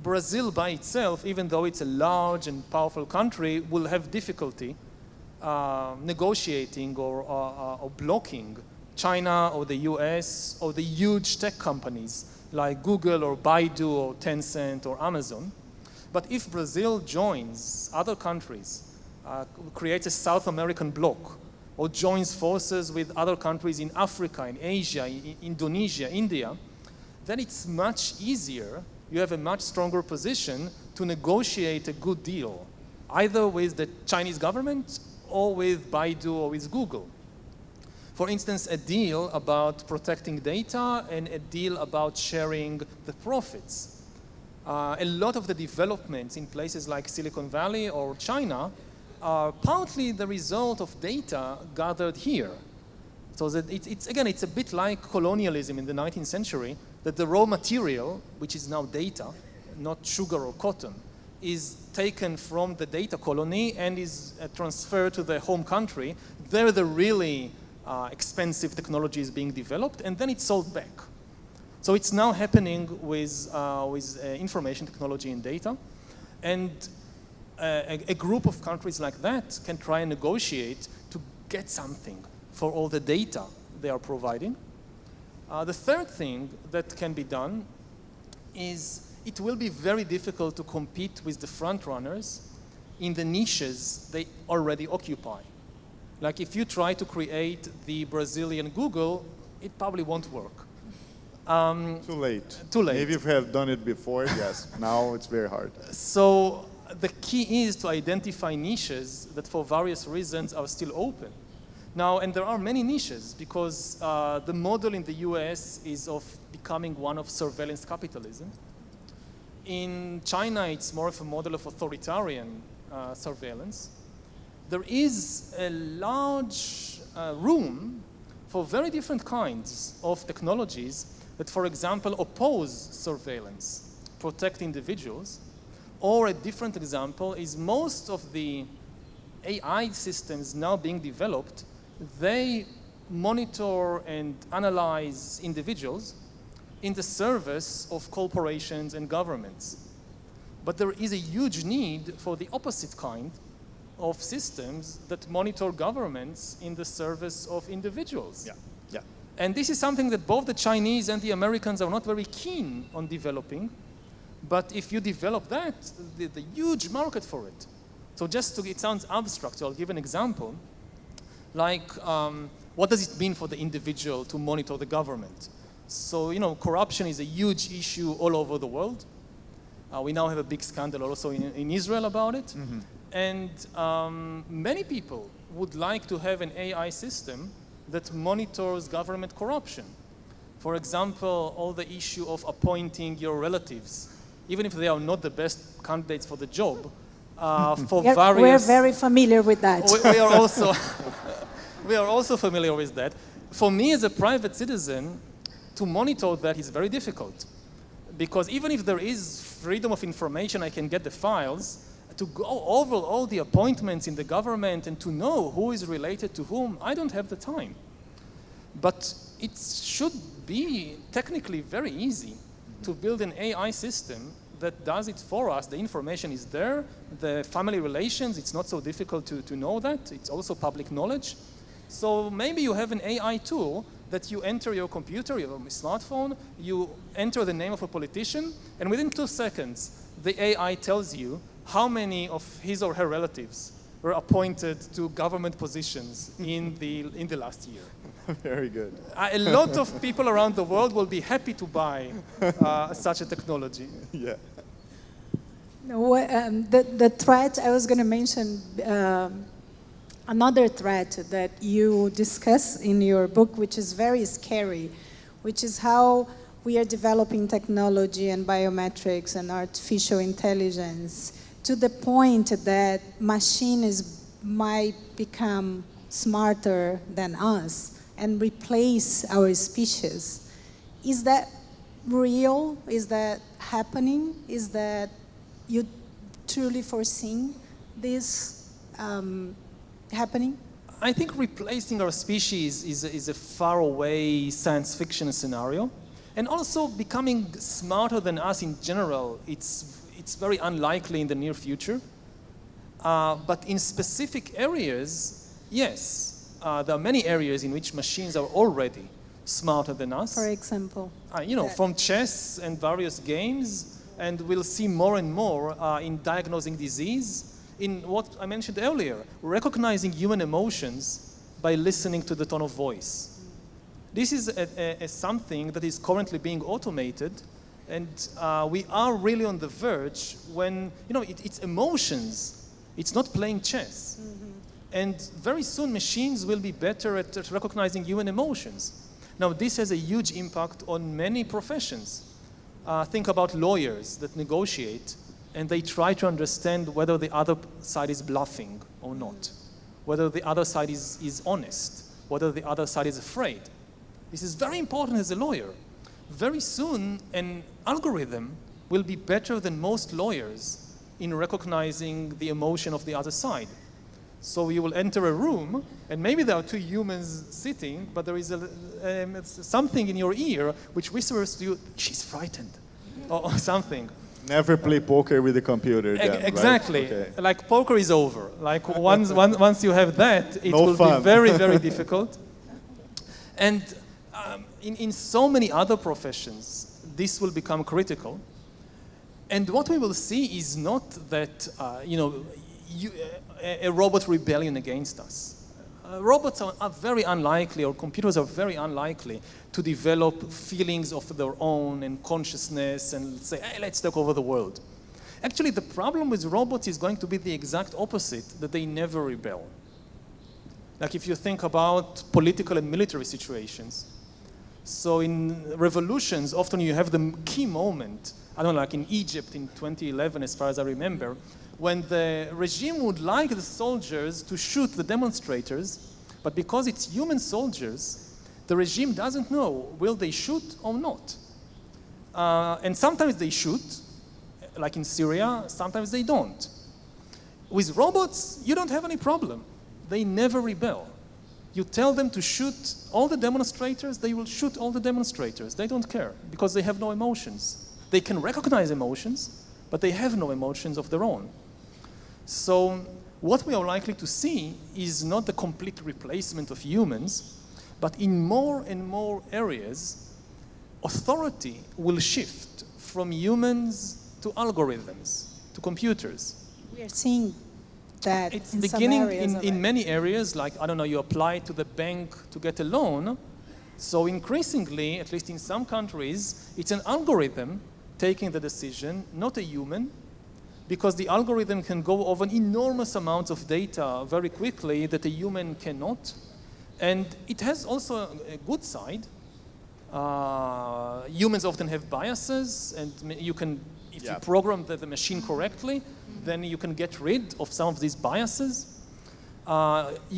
Brazil by itself, even though it's a large and powerful country, will have difficulty negotiating or blocking China or the US or the huge tech companies like Google or Baidu or Tencent or Amazon. But if Brazil joins other countries, creates a South American bloc, or joins forces with other countries in Africa, in Asia, in Indonesia, India, then it's much easier. You have a much stronger position to negotiate a good deal, either with the Chinese government or with Baidu or with Google. For instance, a deal about protecting data and a deal about sharing the profits. A lot of the developments in places like Silicon Valley or China are partly the result of data gathered here. So that it's a bit like colonialism in the 19th century, that the raw material, which is now data, not sugar or cotton, is taken from the data colony and is transferred to the home country. There the really expensive technology is being developed, and then it's sold back. So it's now happening with information technology and data. And a group of countries like that can try and negotiate to get something for all the data they are providing. The third thing that can be done is it will be very difficult to compete with the front runners in the niches they already occupy. Like if you try to create the Brazilian Google, it probably won't work. Too late. Too late. Maybe if you have done it before, yes. Now it's very hard. So the key is to identify niches that for various reasons are still open. Now, and there are many niches because the model in the US is of becoming one of surveillance capitalism. In China, it's more of a model of authoritarian surveillance. There is a large room for very different kinds of technologies that, for example, oppose surveillance, protect individuals. Or a different example is most of the AI systems now being developed, they monitor and analyze individuals in the service of corporations and governments. But there is a huge need for the opposite kind of systems that monitor governments in the service of individuals. Yeah, yeah. And this is something that both the Chinese and the Americans are not very keen on developing. But if you develop that, the huge market for it. So just to, it sounds abstract, so I'll give an example. Like, what does it mean for the individual to monitor the government? So, you know, corruption is a huge issue all over the world. We now have a big scandal also in Israel about it. Mm-hmm. And many people would like to have an AI system that monitors government corruption. For example, all the issue of appointing your relatives, even if they are not the best candidates for the job, for various... We're very familiar with that. We are also, we are also familiar with that. For me as a private citizen, to monitor that is very difficult. Because even if there is freedom of information, I can get the files, to go over all the appointments in the government and to know who is related to whom, I don't have the time. But it should be technically very easy to build an AI system that does it for us. The information is there, the family relations, it's not so difficult to know that. It's also public knowledge. So maybe you have an AI tool that you enter your computer, your smartphone, you enter the name of a politician, and within 2 seconds, the AI tells you how many of his or her relatives were appointed to government positions in the last year. Very good. A lot of people around the world will be happy to buy such a technology. Yeah. No, the threat, I was going to mention another threat that you discuss in your book, which is very scary, which is how we are developing technology and biometrics and artificial intelligence to the point that machines might become smarter than us and replace our species. Is that real? Is that happening? Is that you truly foreseeing this happening? I think replacing our species is a faraway science fiction scenario. And also becoming smarter than us in general, it's very unlikely in the near future. But in specific areas, yes. there are many areas in which machines are already smarter than us. For example? From chess and various games, and we'll see more and more in diagnosing disease, in what I mentioned earlier, recognizing human emotions by listening to the tone of voice. This is something that is currently being automated, and we are really on the verge when, it's emotions. It's not playing chess. And very soon machines will be better at recognizing human emotions. Now, this has a huge impact on many professions. Think about lawyers that negotiate, and they try to understand whether the other side is bluffing or not, whether the other side is honest, whether the other side is afraid. This is very important as a lawyer. Very soon, an algorithm will be better than most lawyers in recognizing the emotion of the other side. So you will enter a room, and maybe there are two humans sitting, but there is something in your ear which whispers to you, she's frightened, or something. Never play poker with the computer then, exactly. Right? Okay. Like poker is over. Like once you have that, it will be very, very difficult. And in so many other professions, this will become critical. And what we will see is not that, a robot rebellion against us. Robots are very unlikely, or computers are very unlikely to develop feelings of their own and consciousness and say, hey, let's take over the world. Actually, the problem with robots is going to be the exact opposite, that they never rebel. Like if you think about political and military situations. So in revolutions, often you have the key moment, I don't know, like in Egypt in 2011, as far as I remember, when the regime would like the soldiers to shoot the demonstrators, but because it's human soldiers, the regime doesn't know, will they shoot or not? And sometimes they shoot, like in Syria, sometimes they don't. With robots, you don't have any problem. They never rebel. You tell them to shoot all the demonstrators, they will shoot all the demonstrators. They don't care, because they have no emotions. They can recognize emotions, but they have no emotions of their own. So what we are likely to see is not the complete replacement of humans, but in more and more areas, authority will shift from humans to algorithms, to computers. We are seeing that it's in beginning some areas in many areas, like, I don't know, you apply to the bank to get a loan. So increasingly, at least in some countries, it's an algorithm taking the decision, not a human, because the algorithm can go over an enormous amount of data very quickly that a human cannot. And it has also a good side. Humans often have biases, and you can, if you program the machine correctly, then you can get rid of some of these biases.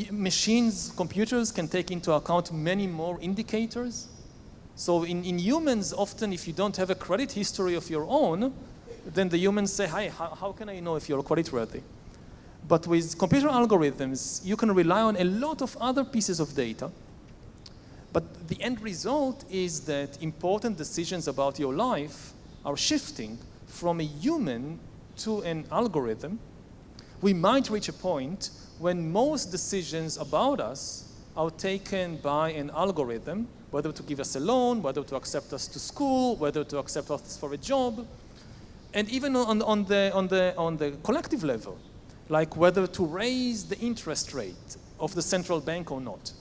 Machines, computers can take into account many more indicators. So in humans, often if you don't have a credit history of your own, then the humans say, hi, how can I know if you're credit-worthy? But with computer algorithms, you can rely on a lot of other pieces of data. But the end result is that important decisions about your life are shifting from a human to an algorithm. We might reach a point when most decisions about us are taken by an algorithm, whether to give us a loan, whether to accept us to school, whether to accept us for a job, and even on the collective level, like whether to raise the interest rate of the central bank or not.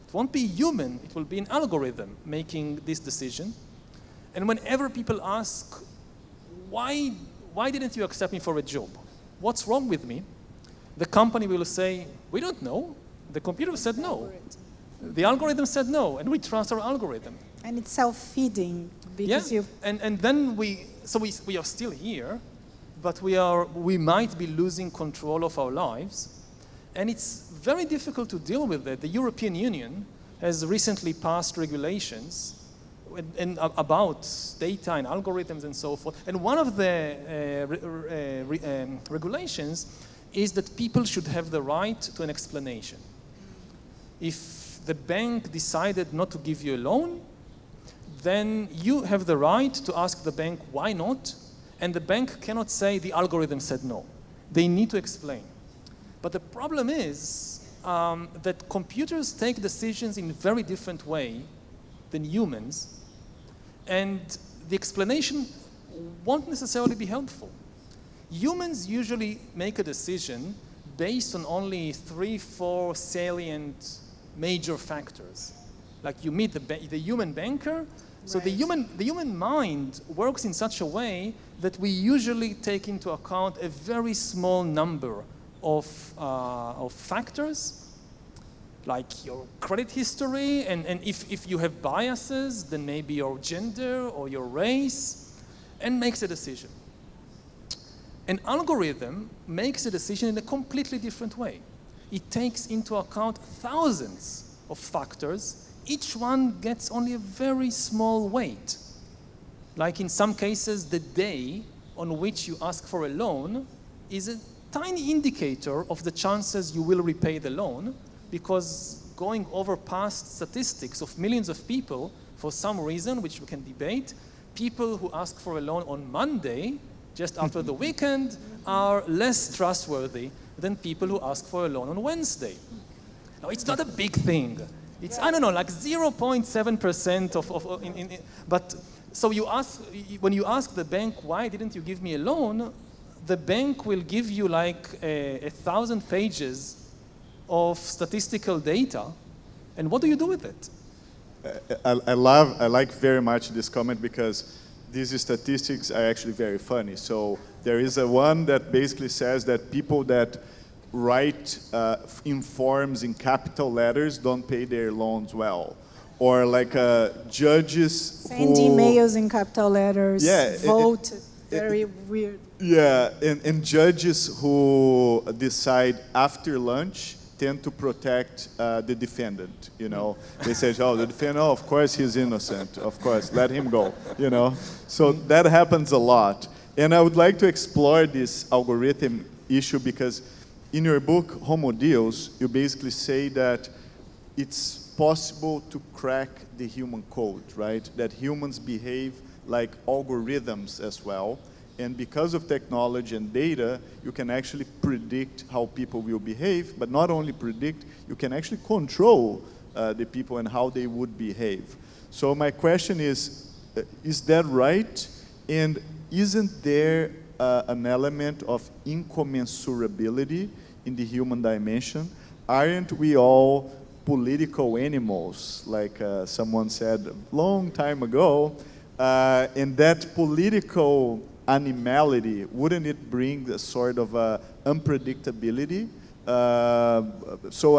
It won't be human, it will be an algorithm making this decision. And whenever people ask, why didn't you accept me for a job? What's wrong with me? The company will say, we don't know. The computer said no. The algorithm said no, and we trust our algorithm. And it's self-feeding because and then we are still here, but we might be losing control of our lives, and it's very difficult to deal with that. The European Union has recently passed regulations about data and algorithms and so forth, and one of the regulations is that people should have the right to an explanation. If the bank decided not to give you a loan, then you have the right to ask the bank why not, and the bank cannot say the algorithm said no. They need to explain. But the problem is, that computers take decisions in a very different way than humans, and the explanation won't necessarily be helpful. Humans usually make a decision based on only 3-4 salient major factors. Like you meet the human banker, so the human mind works in such a way that we usually take into account a very small number of factors, like your credit history, and if you have biases, then maybe your gender or your race, and makes a decision. An algorithm makes a decision in a completely different way. It takes into account thousands of factors. Each one gets only a very small weight. Like in some cases, the day on which you ask for a loan is a tiny indicator of the chances you will repay the loan, because going over past statistics of millions of people, for some reason, which we can debate, people who ask for a loan on Monday, just after the weekend, are less trustworthy than people who ask for a loan on Wednesday. Now, it's not a big thing. It's, I don't know, like 0.7% but so you ask, when you ask the bank, why didn't you give me a loan? The bank will give you like 1,000 pages of statistical data, and what do you do with it? I like very much this comment, because these statistics are actually very funny. So there is one that basically says that people that write in forms in capital letters don't pay their loans well. Or like judges Send emails in capital letters, vote, very weird. Yeah, and judges who decide after lunch tend to protect the defendant, you know. They say, oh, the defendant, oh, of course he's innocent, of course, let him go, you know. So that happens a lot. And I would like to explore this algorithm issue, because in your book, Homo Deus, you basically say that it's possible to crack the human code, right? That humans behave like algorithms as well. And because of technology and data, you can actually predict how people will behave, but not only predict, you can actually control the people and how they would behave. So my question is that right? And isn't there an element of incommensurability in the human dimension? Aren't we all political animals, like someone said a long time ago, and that political animality, wouldn't it bring a sort of unpredictability? So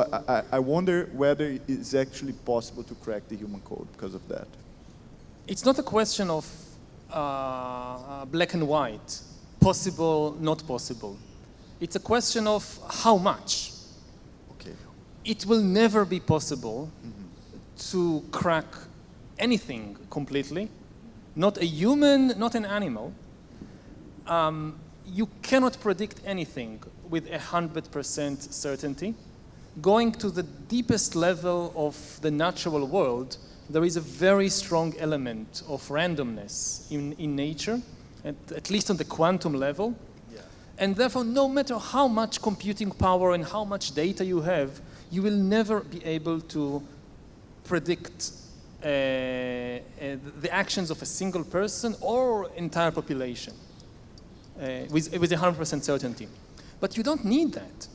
I wonder whether it's actually possible to crack the human code because of that. It's not a question of black and white, possible, not possible. It's a question of how much. Okay. It will never be possible to crack anything completely, not a human, not an animal. You cannot predict anything with 100% certainty. Going to the deepest level of the natural world, there is a very strong element of randomness in nature, at least on the quantum level. Yeah. And therefore, no matter how much computing power and how much data you have, you will never be able to predict the actions of a single person or entire population with 100% certainty. But you don't need that.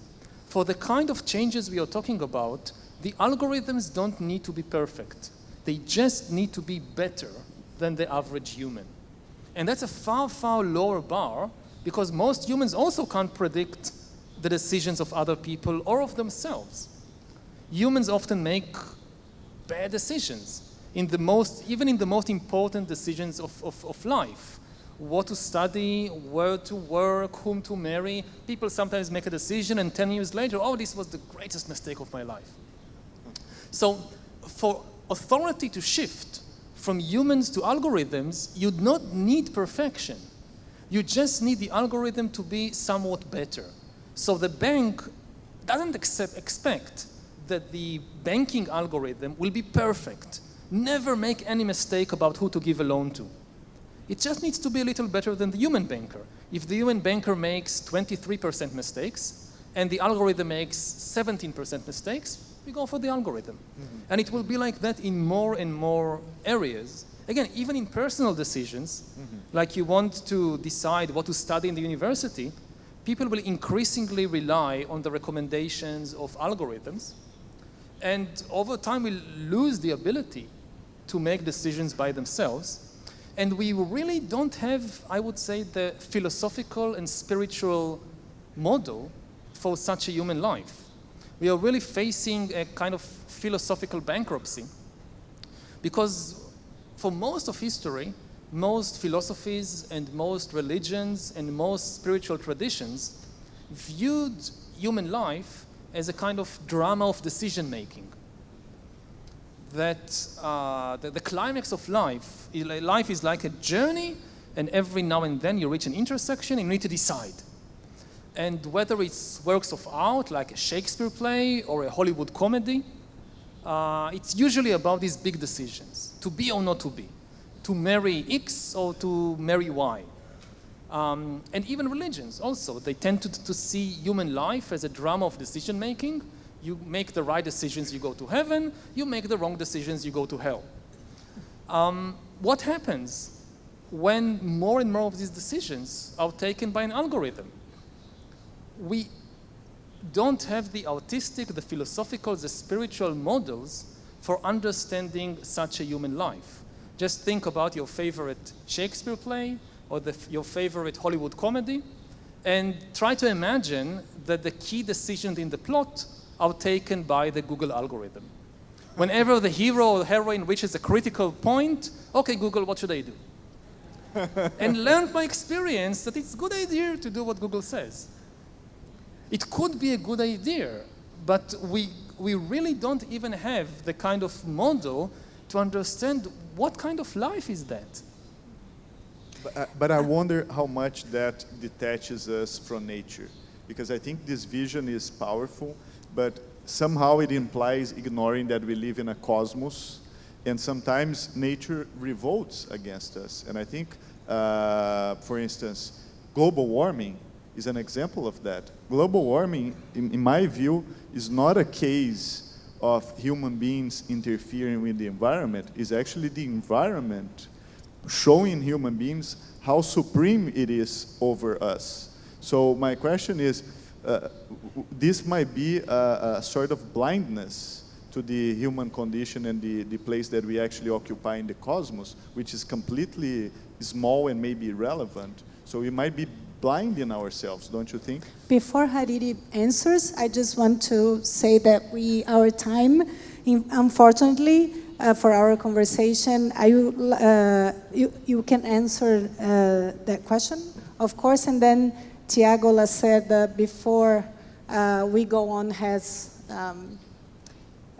For the kind of changes we are talking about, the algorithms don't need to be perfect. They just need to be better than the average human. And that's a far, far lower bar, because most humans also can't predict the decisions of other people or of themselves. Humans often make bad decisions, even in the most important decisions of life. What to study, where to work, whom to marry. People sometimes make a decision and 10 years later, oh, this was the greatest mistake of my life. So for authority to shift from humans to algorithms, you do not need perfection. You just need the algorithm to be somewhat better. So the bank doesn't expect that the banking algorithm will be perfect. Never make any mistake about who to give a loan to. It just needs to be a little better than the human banker. If the human banker makes 23% mistakes, and the algorithm makes 17% mistakes, we go for the algorithm. And it will be like that in more and more areas. Again, even in personal decisions, like you want to decide what to study in the university, people will increasingly rely on the recommendations of algorithms, and over time we'll lose the ability to make decisions by themselves. And we really don't have, I would say, the philosophical and spiritual model for such a human life. We are really facing a kind of philosophical bankruptcy, because for most of history, most philosophies and most religions and most spiritual traditions viewed human life as a kind of drama of decision-making. That the climax of life is like a journey, and every now and then you reach an intersection and you need to decide. And whether it's works of art, like a Shakespeare play or a Hollywood comedy, it's usually about these big decisions, to be or not to be, to marry X or to marry Y. And even religions also, they tend to see human life as a drama of decision-making. You make the right decisions, you go to heaven. You make the wrong decisions, you go to hell. What happens when more and more of these decisions are taken by an algorithm? We don't have the artistic, the philosophical, the spiritual models for understanding such a human life. Just think about your favorite Shakespeare play or your favorite Hollywood comedy, and try to imagine that the key decisions in the plot are taken by the Google algorithm. Whenever the hero or the heroine reaches a critical point, okay, Google, what should I do? And learn by experience that it's a good idea to do what Google says. It could be a good idea, but we really don't even have the kind of model to understand what kind of life is that. But I wonder how much that detaches us from nature, because I think this vision is powerful, but somehow it implies ignoring that we live in a cosmos, and sometimes nature revolts against us. And I think, for instance, global warming is an example of that. Global warming, in my view, is not a case of human beings interfering with the environment. It's actually the environment showing human beings how supreme it is over us. So my question is, this might be a sort of blindness to the human condition and the place that we actually occupy in the cosmos, which is completely small and maybe irrelevant. So we might be blinding ourselves, don't you think? Before Hariri answers, I just want to say that our time, unfortunately, for our conversation, you can answer that question, of course, and then Tiago Lacerda, before we go on, has, I'm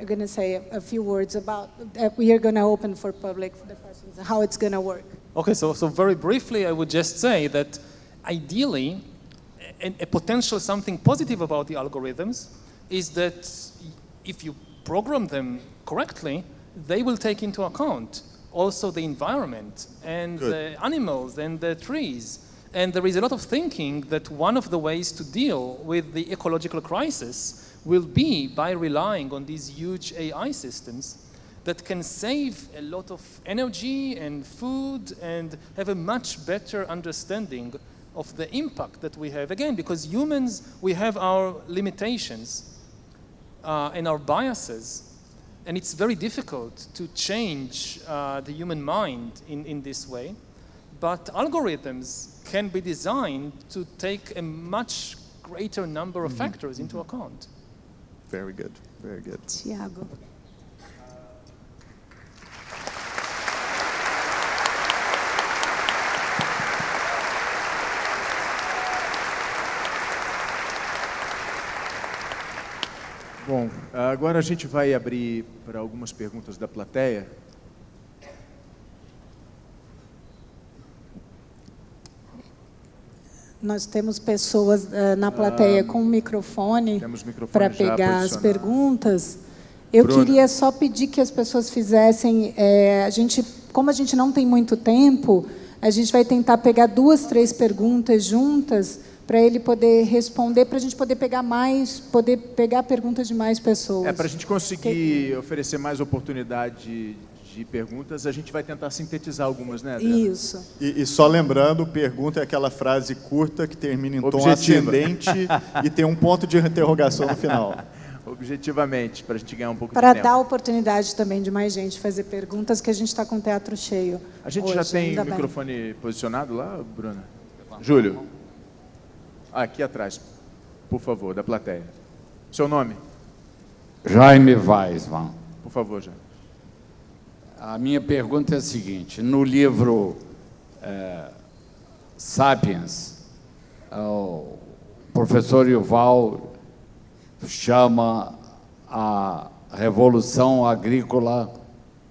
going to say a few words about that. We are going to open for public the questions, how it's going to work. Okay, so very briefly, I would just say that ideally, a potential something positive about the algorithms is that if you program them correctly, they will take into account also the environment and the animals and the trees. And there is a lot of thinking that one of the ways to deal with the ecological crisis will be by relying on these huge AI systems that can save a lot of energy and food and have a much better understanding of the impact that we have. Again, because humans, we have our limitations and our biases. And it's very difficult to change the human mind in this way. But algorithms can be designed to take a much greater number of factors into account. Very good, very good. Tiago. Bom, agora a gente vai abrir para algumas perguntas da plateia. Nós temos pessoas na plateia com microfone para pegar as perguntas. Eu queria só pedir que as pessoas fizessem, como a gente não tem muito tempo, a gente vai tentar pegar 2, 3 perguntas juntas para ele poder responder, para a gente poder pegar perguntas de mais pessoas. Para a gente conseguir oferecer mais oportunidade de perguntas, a gente vai tentar sintetizar algumas, né, Adriana? Isso. E só lembrando, pergunta é aquela frase curta que termina em tom Objetiva. ascendente e tem um ponto de interrogação no final. Objetivamente, para a gente ganhar um pouco de Para tempo. dar oportunidade também de mais gente fazer perguntas, que a gente está com o teatro cheio. A gente hoje, já tem ainda o bem. microfone posicionado lá, Bruna? Júlio. Aqui atrás, por favor, da plateia. Seu nome? Jaime Weisman. Por favor, Jaime. A minha pergunta é a seguinte: no livro Sapiens, o professor Yuval chama a revolução agrícola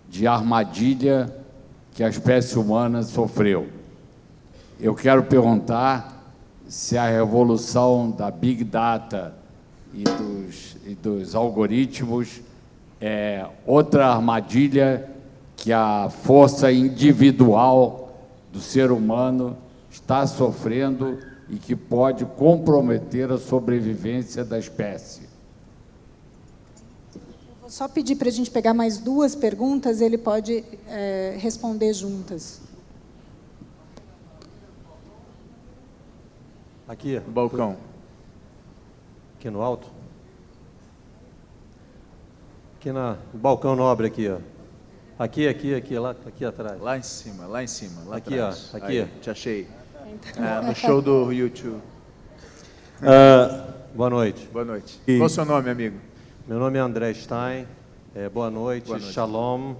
de armadilha que a espécie humana sofreu. Eu quero perguntar se a revolução da Big Data e dos algoritmos é outra armadilha que a força individual do ser humano está sofrendo e que pode comprometer a sobrevivência da espécie. Vou só pedir para a gente pegar mais 2 perguntas, ele pode responder juntas. Aqui. No balcão. Aqui no alto. Aqui no balcão nobre aqui, ó. Aqui, lá, aqui atrás. Lá em cima, lá aqui, atrás. ó, aqui. Aí, te achei. No show do YouTube. Boa noite. Boa noite. Qual é o seu nome, amigo? Meu nome é André Stein. Boa noite. Boa noite. Shalom.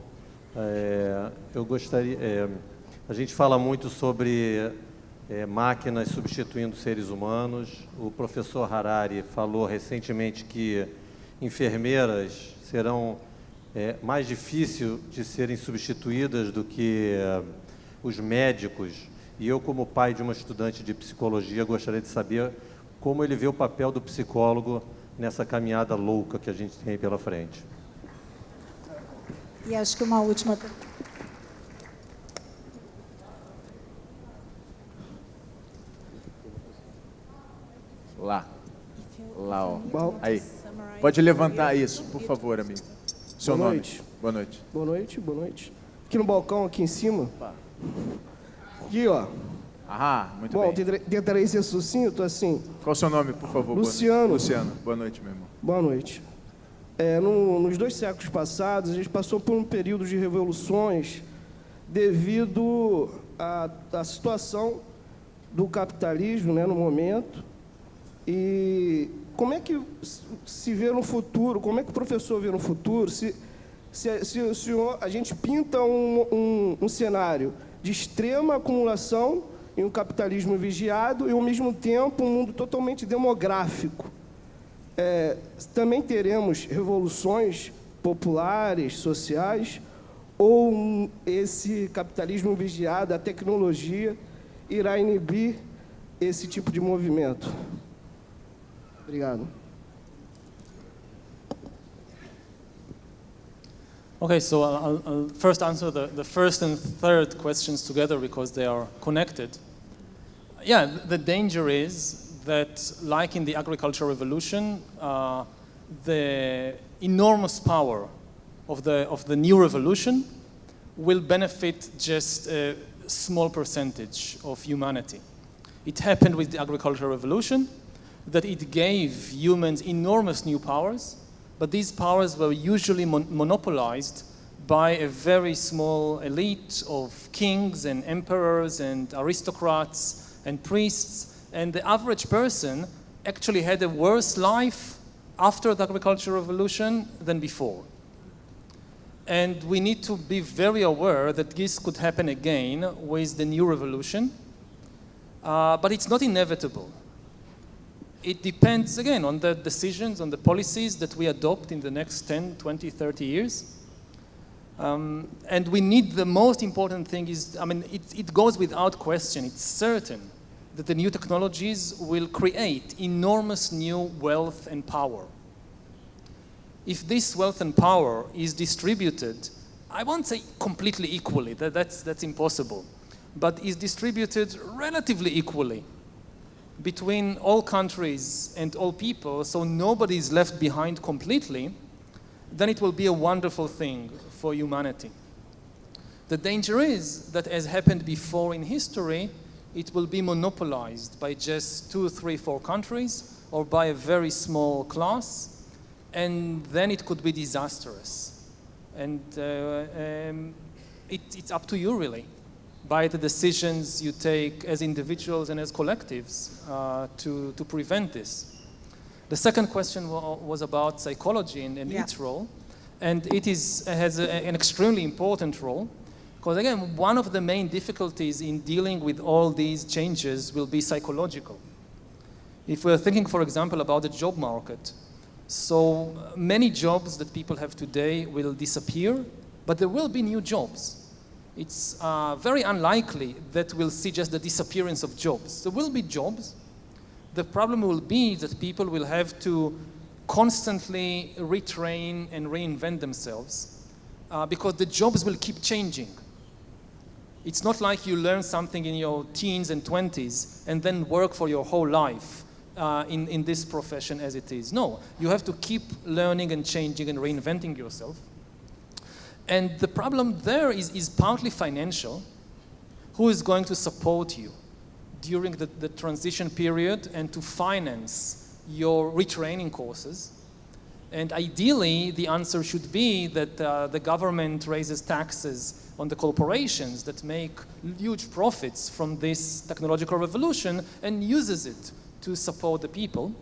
Eu gostaria... a gente fala muito sobre máquinas substituindo seres humanos. O professor Harari falou recentemente que enfermeiras serão mais difíceis de serem substituídas do que os médicos. E eu, como pai de uma estudante de psicologia, gostaria de saber como ele vê o papel do psicólogo nessa caminhada louca que a gente tem pela frente. E acho que uma última pergunta. Lá, ó. Aí. Pode levantar isso, por favor, amigo. Seu Boa nome. noite. Boa noite. Boa noite, boa noite. Aqui no balcão, aqui em cima. Aqui, ó. Muito bem. bem. Tentarei ser sucinto, assim. Qual o seu nome, por favor? Luciano. Luciano, boa noite, meu irmão. Boa noite. Nos 2 séculos passados, a gente passou por um período de revoluções devido à situação do capitalismo, né, no momento. E como é que se vê no futuro, como é que o professor vê no futuro, se o senhor, a gente pinta um cenário de extrema acumulação em um capitalismo vigiado e, ao mesmo tempo, um mundo totalmente demográfico. Também teremos revoluções populares, sociais, ou esse capitalismo vigiado, a tecnologia, irá inibir esse tipo de movimento? Obrigado. Okay, so I'll first answer the first and third questions together because they are connected. Yeah, the danger is that, like in the agricultural revolution, the enormous power of the new revolution will benefit just a small percentage of humanity. It happened with the agricultural revolution, that it gave humans enormous new powers, but these powers were usually monopolized by a very small elite of kings and emperors and aristocrats and priests, and the average person actually had a worse life after the agricultural revolution than before. And we need to be very aware that this could happen again with the new revolution, but it's not inevitable. It depends, again, on the decisions, on the policies that we adopt in the next 10, 20, 30 years. And we need, the most important thing is, it goes without question, it's certain that the new technologies will create enormous new wealth and power. If this wealth and power is distributed, I won't say completely equally, that's impossible, but is distributed relatively equally between all countries and all people, so nobody is left behind completely, then it will be a wonderful thing for humanity. The danger is that, as happened before in history, it will be monopolized by just 2, 3, 4 countries or by a very small class, and then it could be disastrous. And it's up to you, really, by the decisions you take as individuals and as collectives to prevent this. The second question was about psychology and its role, and it has an extremely important role, because again, one of the main difficulties in dealing with all these changes will be psychological. If we're thinking, for example, about the job market, so many jobs that people have today will disappear, but there will be new jobs. It's very unlikely that we'll see just the disappearance of jobs. There will be jobs. The problem will be that people will have to constantly retrain and reinvent themselves because the jobs will keep changing. It's not like you learn something in your teens and 20s and then work for your whole life in this profession as it is. No, you have to keep learning and changing and reinventing yourself. And the problem there is partly financial. Who is going to support you during the transition period and to finance your retraining courses? And ideally, the answer should be that the government raises taxes on the corporations that make huge profits from this technological revolution and uses it to support the people.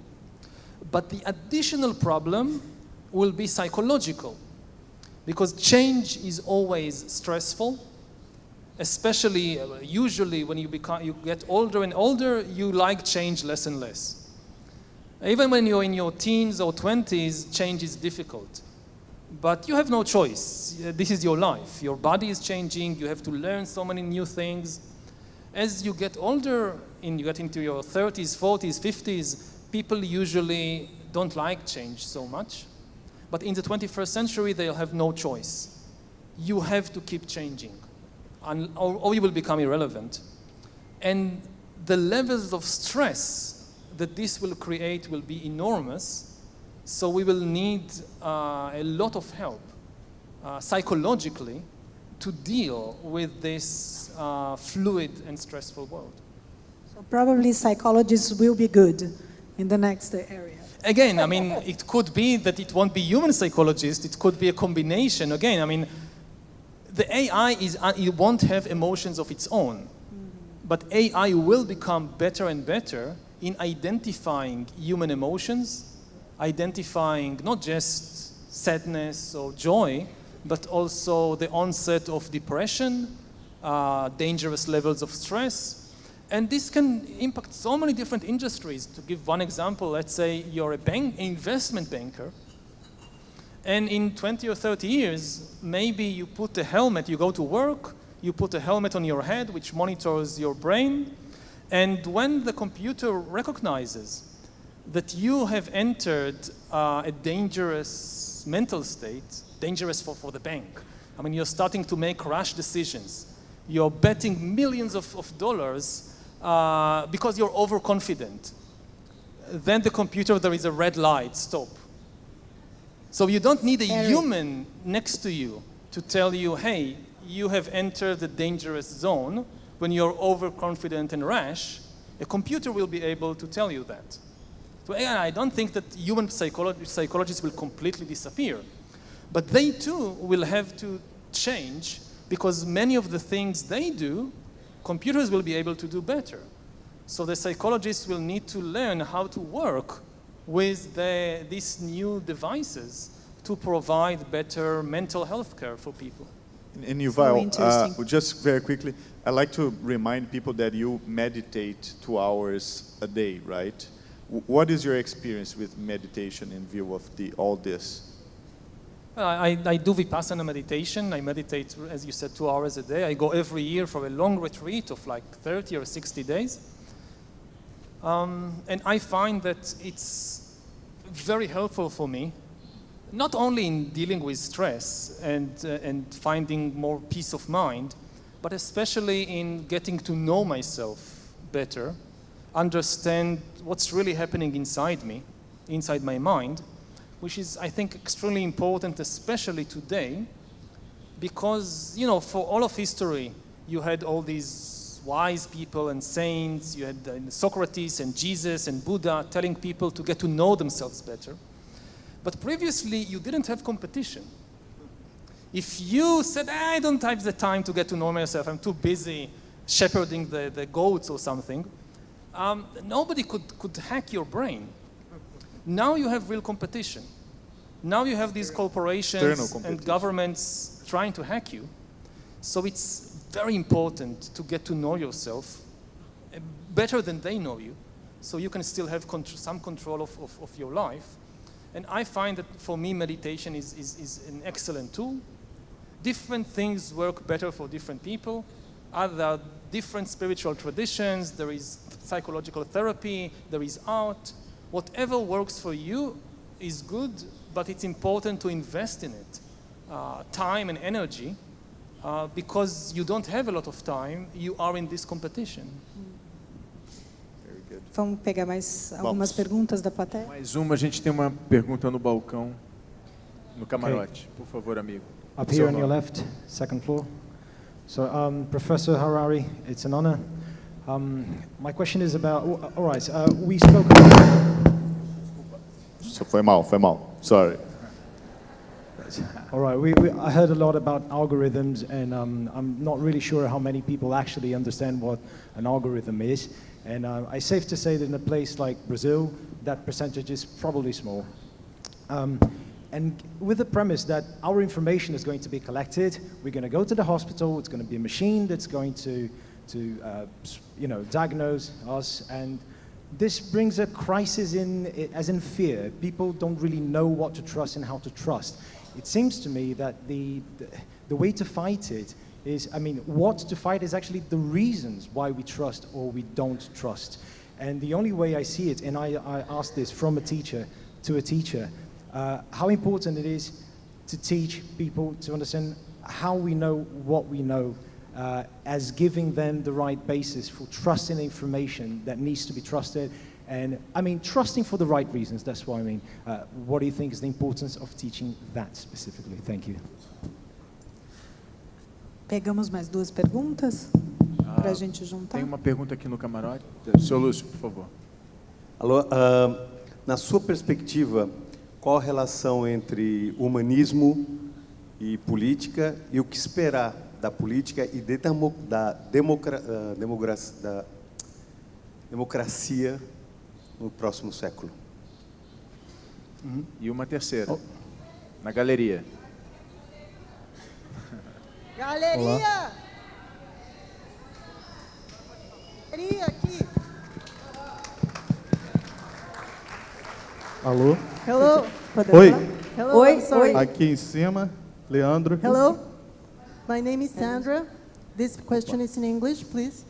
But the additional problem will be psychological, because change is always stressful, especially usually when you get older and older, you like change less and less. Even when you're in your teens or 20s, change is difficult. But you have no choice. This is your life. Your body is changing. You have to learn so many new things. As you get older, and you get into your 30s, 40s, 50s, people usually don't like change so much. But in the 21st century, they'll have no choice. You have to keep changing, or you will become irrelevant. And the levels of stress that this will create will be enormous. So we will need a lot of help psychologically to deal with this fluid and stressful world. So probably psychologists will be good in the next area. Again, I mean, it could be that it won't be human psychologists. It could be a combination. Again, I mean, the AI it won't have emotions of its own. But AI will become better and better in identifying human emotions, identifying not just sadness or joy, but also the onset of depression, dangerous levels of stress. And this can impact so many different industries. To give one example, let's say you're an investment banker, and in 20 or 30 years, maybe you put a helmet, you go to work, you put a helmet on your head which monitors your brain, and when the computer recognizes that you have entered a dangerous mental state, dangerous for the bank. I mean, you're starting to make rash decisions. You're betting millions of dollars because you're overconfident. Then the computer, there is a red light, stop. So you don't need a human next to you to tell you, hey, you have entered the dangerous zone. When you're overconfident and rash, a computer will be able to tell you that. So again, I don't think that human psychologists will completely disappear. But they too will have to change, because many of the things they do, computers will be able to do better. So the psychologists will need to learn how to work with these new devices to provide better mental health care for people. And Yuval, just very quickly, I'd like to remind people that you meditate 2 hours a day, right? What is your experience with meditation in view of all this? I do Vipassana meditation. I meditate, as you said, 2 hours a day. I go every year for a long retreat of like 30 or 60 days. And I find that it's very helpful for me, not only in dealing with stress and finding more peace of mind, but especially in getting to know myself better understand what's really happening inside me, inside my mind, which is, I think, extremely important, especially today, because, you know, for all of history, you had all these wise people and saints, you had Socrates and Jesus and Buddha telling people to get to know themselves better. But previously, you didn't have competition. If you said, I don't have the time to get to know myself, I'm too busy shepherding the goats or something, nobody could hack your brain. Now you have real competition. Now you have these corporations and governments trying to hack you. So it's very important to get to know yourself better than they know you, so you can still have some control of your life. And I find that for me, meditation is an excellent tool. Different things work better for different people. There are different spiritual traditions, there is psychological therapy, there is art. Whatever works for you is good, but it's important to invest in it, time and energy, because you don't have a lot of time, you are in this competition. Vamos pegar mais algumas perguntas da plateia? Mais uma, a gente tem uma pergunta no balcão, no camarote. Por favor, amigo. Up here on your left, second floor. So, Professor Harari, it's an honor. My question is about, all right, we spoke about... Foi mal. Sorry. All right, I heard a lot about algorithms, and I'm not really sure how many people actually understand what an algorithm is. And it's safe to say that in a place like Brazil, that percentage is probably small. And with the premise that our information is going to be collected, we're going to go to the hospital, it's going to be a machine that's going to diagnose us, and this brings a crisis as in fear. People don't really know what to trust and how to trust. It seems to me that the way to fight it is, what to fight is actually the reasons why we trust or we don't trust. And the only way I see it, and I ask this from a teacher to a teacher, how important it is to teach people to understand how we know what we know, as giving them the right basis for trusting information that needs to be trusted. And trusting for the right reasons, that's what I mean. What do you think is the importance of teaching that specifically? Thank you. Pegamos mais duas perguntas para a gente juntar. Tem uma pergunta aqui no camarote. Seu Lúcio, por favor. Alô, na sua perspectiva, qual a relação entre humanismo e política e o que esperar da política e da democracia no próximo século? E uma terceira, na galeria. Galeria! Galeria aqui. Alô? Hello. Oi. Hello. Oi. Aqui em cima, Leandro. Hello. My name is Sandra. This question is in English, please.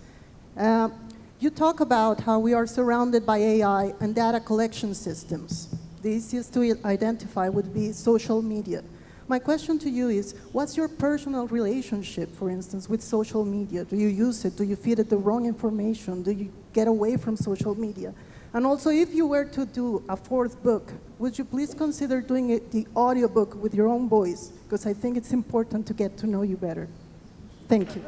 You talk about how we are surrounded by AI and data collection systems. The easiest to identify would be social media. My question to you is, what's your personal relationship, for instance, with social media? Do you use it? Do you feed it the wrong information? Do you get away from social media? And also, if you were to do a fourth book, would you please consider doing it, the audiobook with your own voice? Because I think it's important to get to know you better. Thank you.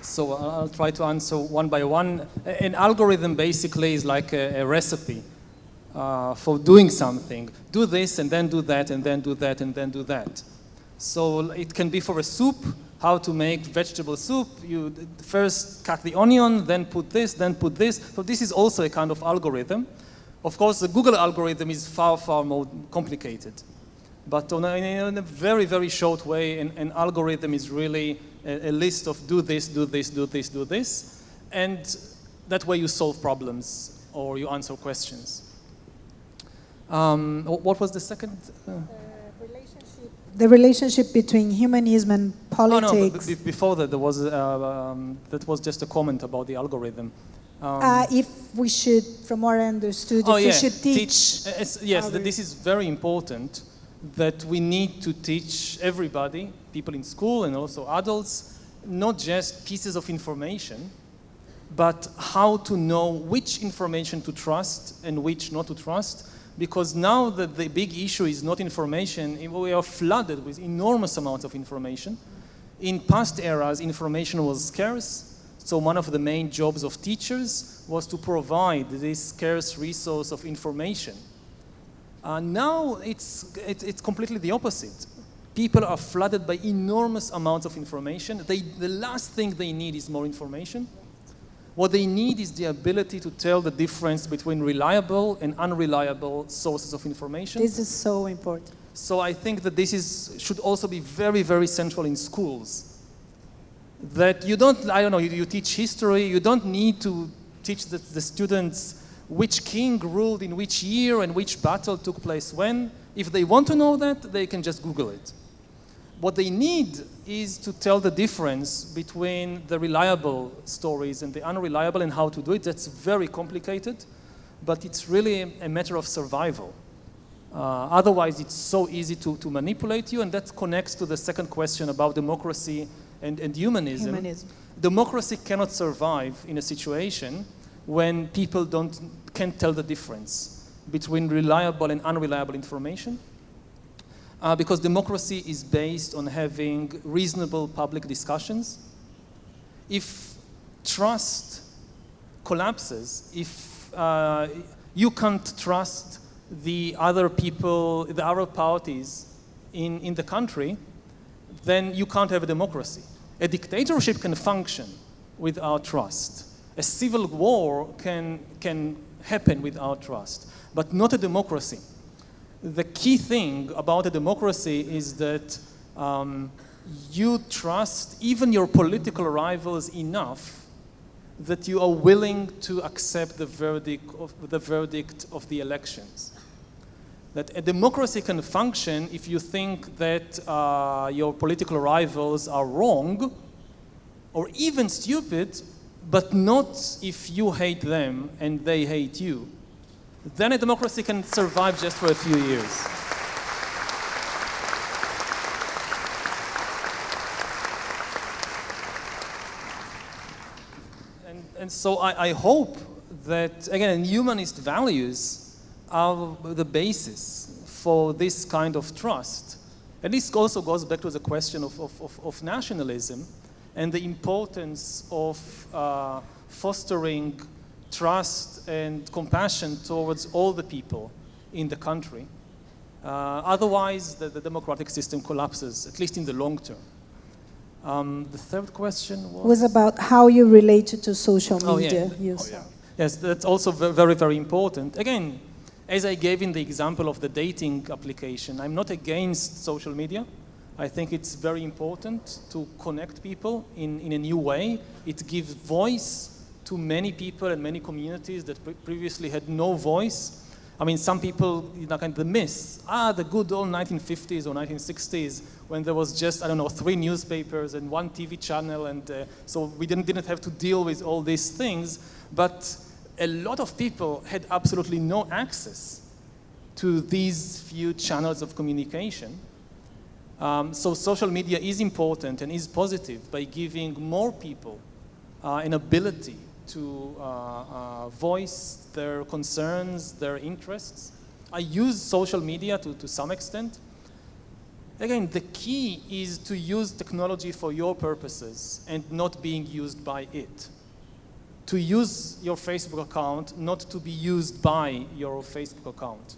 So I'll try to answer one by one. An algorithm basically is like a recipe for doing something. Do this, and then do that, and then do that, and then do that. So it can be for a soup, how to make vegetable soup. You first cut the onion, then put this, then put this. So this is also a kind of algorithm. Of course, the Google algorithm is far, far more complicated. But in a very, very short way, an algorithm is really a list of do this, do this, do this, do this. And that way you solve problems or you answer questions. What was the second? The relationship between humanism and politics. No, before that, there was that was just a comment about the algorithm. If we should, from what I understood, we should teach. Yes, this is very important, that we need to teach everybody, people in school and also adults, not just pieces of information, but how to know which information to trust and which not to trust, because now that the big issue is not information, we are flooded with enormous amounts of information. In past eras, information was scarce, so one of the main jobs of teachers was to provide this scarce resource of information. Now it's completely the opposite. People are flooded by enormous amounts of information. The last thing they need is more information. What they need is the ability to tell the difference between reliable and unreliable sources of information. This is so important. So I think that should also be very, very central in schools. That you don't, I don't know, you teach history, you don't need to teach the students which king ruled in which year and which battle took place when. If they want to know that, they can just Google it. What they need is to tell the difference between the reliable stories and the unreliable and how to do it. That's very complicated, but it's really a matter of survival. Otherwise, it's so easy to manipulate you, and that connects to the second question about democracy and humanism. Democracy cannot survive in a situation when people can't tell the difference between reliable and unreliable information. Because democracy is based on having reasonable public discussions. If trust collapses, if you can't trust the other people, the other parties in the country, then you can't have a democracy. A dictatorship can function without trust. A civil war can happen without trust, but not a democracy. The key thing about a democracy is that you trust even your political rivals enough that you are willing to accept the verdict of the elections. That a democracy can function if you think that your political rivals are wrong or even stupid, but not if you hate them and they hate you. Then a democracy can survive just for a few years. And so I hope that, again, humanist values are the basis for this kind of trust. And this also goes back to the question of nationalism and the importance of fostering trust and compassion towards all the people in the country. Otherwise, the democratic system collapses, at least in the long term. The third question was about how you relate to social media use. Yes, that's also very, very important. Again, as I gave in the example of the dating application, I'm not against social media. I think it's very important to connect people in a new way. It gives voice to many people and many communities that previously had no voice. I mean, some people, kind of the myth, the good old 1950s or 1960s, when there was just, 3 newspapers and 1 TV channel, and so we didn't have to deal with all these things, but a lot of people had absolutely no access to these few channels of communication. So social media is important and is positive by giving more people an ability to voice their concerns, their interests. I use social media to some extent. Again, the key is to use technology for your purposes and not being used by it. To use your Facebook account, not to be used by your Facebook account.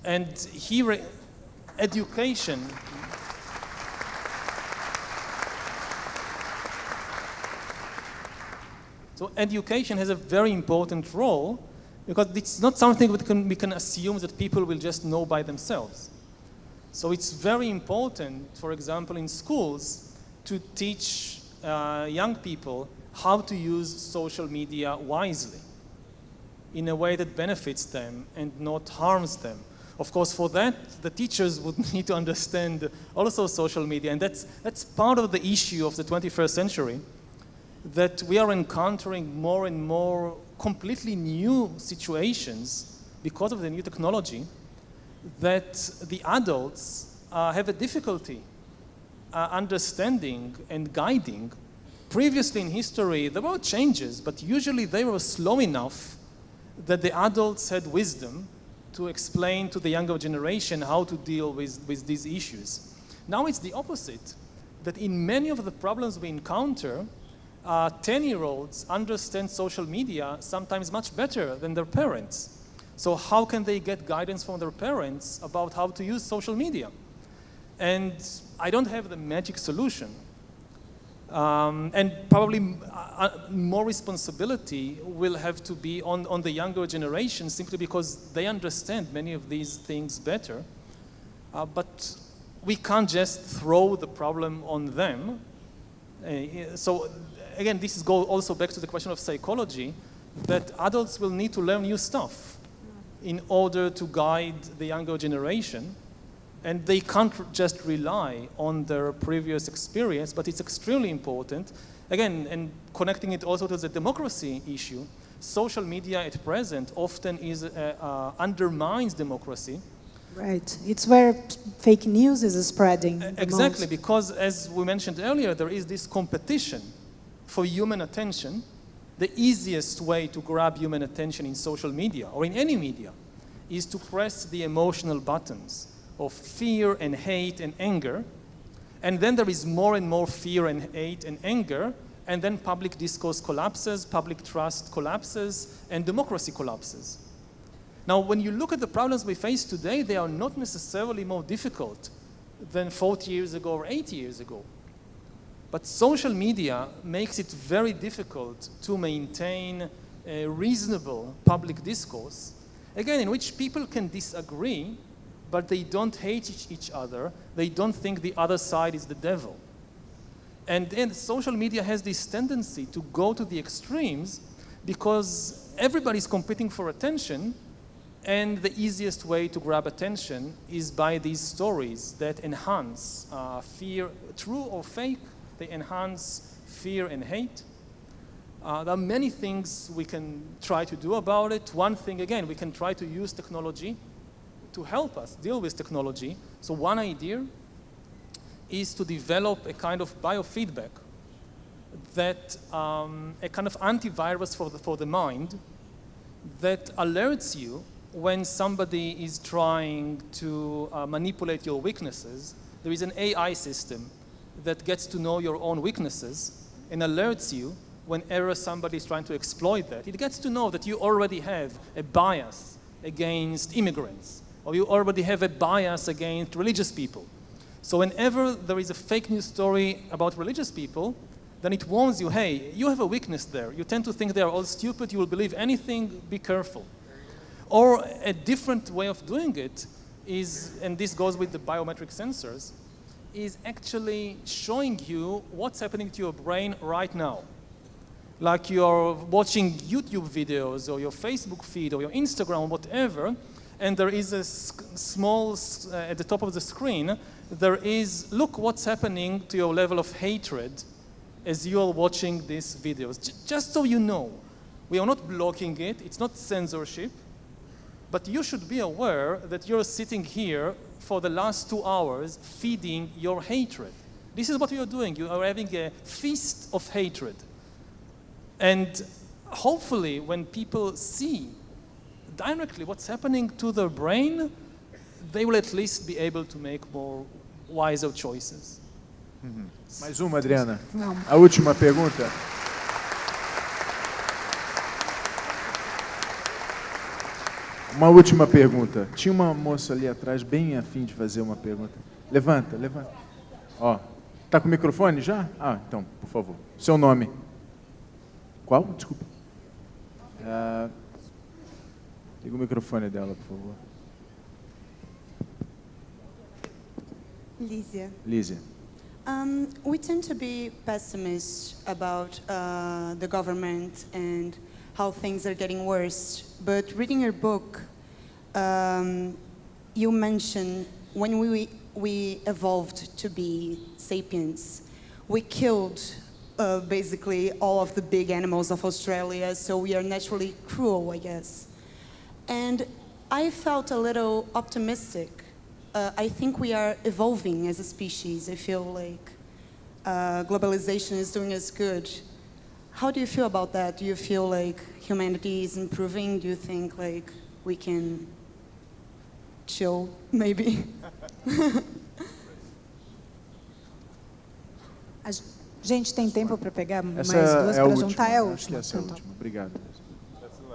And here, education. So education has a very important role because it's not something we can assume that people will just know by themselves. So it's very important, for example, in schools, to teach young people how to use social media wisely in a way that benefits them and not harms them. Of course, for that, the teachers would need to understand also social media, and that's part of the issue of the 21st century, that we are encountering more and more completely new situations because of the new technology, that the adults have a difficulty understanding and guiding. Previously in history, there were changes, but usually they were slow enough that the adults had wisdom to explain to the younger generation how to deal with these issues. Now it's the opposite, that in many of the problems we encounter, 10-year-olds understand social media sometimes much better than their parents. So how can they get guidance from their parents about how to use social media? And I don't have the magic solution. And probably more responsibility will have to be on the younger generation simply because they understand many of these things better. But we can't just throw the problem on them. So again, this goes also back to the question of psychology, that adults will need to learn new stuff in order to guide the younger generation. And they can't just rely on their previous experience, but it's extremely important. Again, and connecting it also to the democracy issue, social media at present often undermines democracy. Right. It's where fake news is spreading. Exactly, because as we mentioned earlier, there is this competition for human attention. The easiest way to grab human attention in social media or in any media is to press the emotional buttons of fear and hate and anger, and then there is more and more fear and hate and anger, and then public discourse collapses, public trust collapses, and democracy collapses. Now, when you look at the problems we face today, they are not necessarily more difficult than 40 years ago or 80 years ago. But social media makes it very difficult to maintain a reasonable public discourse, again, in which people can disagree, but they don't hate each other. They don't think the other side is the devil. And then social media has this tendency to go to the extremes because everybody's competing for attention, and the easiest way to grab attention is by these stories that enhance fear, true or fake. They enhance fear and hate. There are many things we can try to do about it. One thing, again, we can try to use technology to help us deal with technology. So one idea is to develop a kind of biofeedback, that a kind of antivirus for the mind that alerts you when somebody is trying to manipulate your weaknesses. There is an AI system that gets to know your own weaknesses and alerts you whenever somebody is trying to exploit that. It gets to know that you already have a bias against immigrants, or you already have a bias against religious people. So whenever there is a fake news story about religious people, then it warns you, hey, you have a weakness there. You tend to think they are all stupid, you will believe anything, be careful. Or a different way of doing it is, and this goes with the biometric sensors, is actually showing you what's happening to your brain right now. Like you're watching YouTube videos or your Facebook feed or your Instagram, whatever, and there is a small, at the top of the screen, there is, look what's happening to your level of hatred as you are watching these videos. Just so you know, we are not blocking it, it's not censorship, but you should be aware that you're sitting here for the last 2 hours feeding your hatred. This is what you are doing. You are having a feast of hatred. And hopefully when people see directly what's happening to their brain, they will at least be able to make more wiser choices. Mais uma, Adriana. A última pergunta. Uma última pergunta. Tinha uma moça ali atrás bem a fim de fazer uma pergunta. Levanta, levanta. Ó, tá com o microfone já? Ah, então, por favor. Seu nome. Qual? Desculpa. Liga o microfone dela, por favor. Lízia. Lízia. We tend to be pessimists about the government and how things are getting worse. But reading your book, you mentioned when we evolved to be sapiens, we killed basically all of the big animals of Australia, so we are naturally cruel, I guess. And I felt a little optimistic I think we are evolving as a species. I feel like globalization is doing us good. How do you feel about that? Do you feel like humanity is improving? Do you think like we can chill, maybe? A gente tem tempo para pegar mais Essa duas é a para última. juntar? É a Acho que última. essa é a última. Obrigado.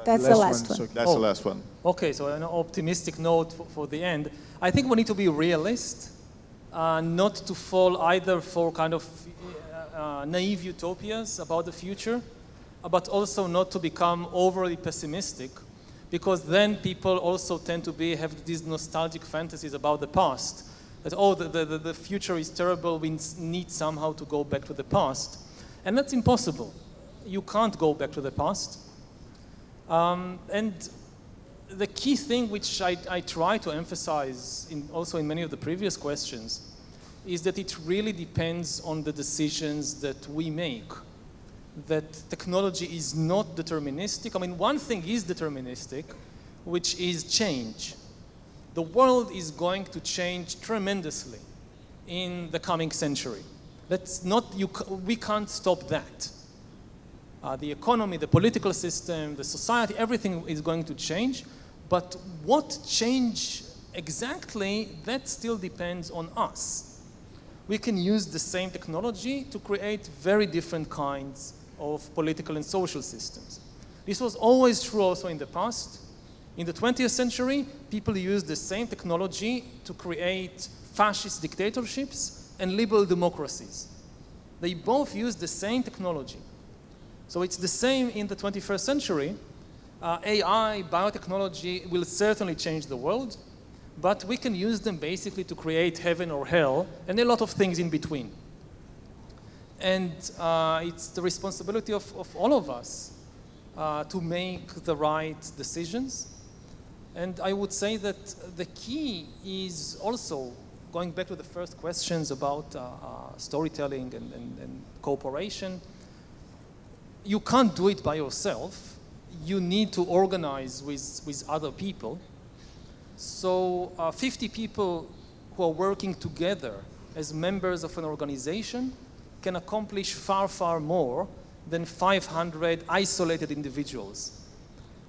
That's the last one. That's the last one. Okay, so an optimistic note for the end. I think we need to be realist, not to fall either for kind of naive utopias about the future, but also not to become overly pessimistic, because then people also tend to have these nostalgic fantasies about the past, that, oh, the future is terrible, we need somehow to go back to the past. And that's impossible. You can't go back to the past. And the key thing which I try to emphasize also in many of the previous questions is that it really depends on the decisions that we make. That technology is not deterministic. I mean, one thing is deterministic, which is change. The world is going to change tremendously in the coming century. We can't stop that. The economy, the political system, the society, everything is going to change. But what change exactly, that still depends on us. We can use the same technology to create very different kinds of political and social systems. This was always true also in the past. In the 20th century, people used the same technology to create fascist dictatorships and liberal democracies. They both used the same technology. So it's the same in the 21st century. AI, biotechnology will certainly change the world, but we can use them basically to create heaven or hell and a lot of things in between. And it's the responsibility of all of us to make the right decisions. And I would say that the key is also, going back to the first questions about storytelling and cooperation, you can't do it by yourself. You need to organize with other people. So 50 people who are working together as members of an organization can accomplish far, far more than 500 isolated individuals.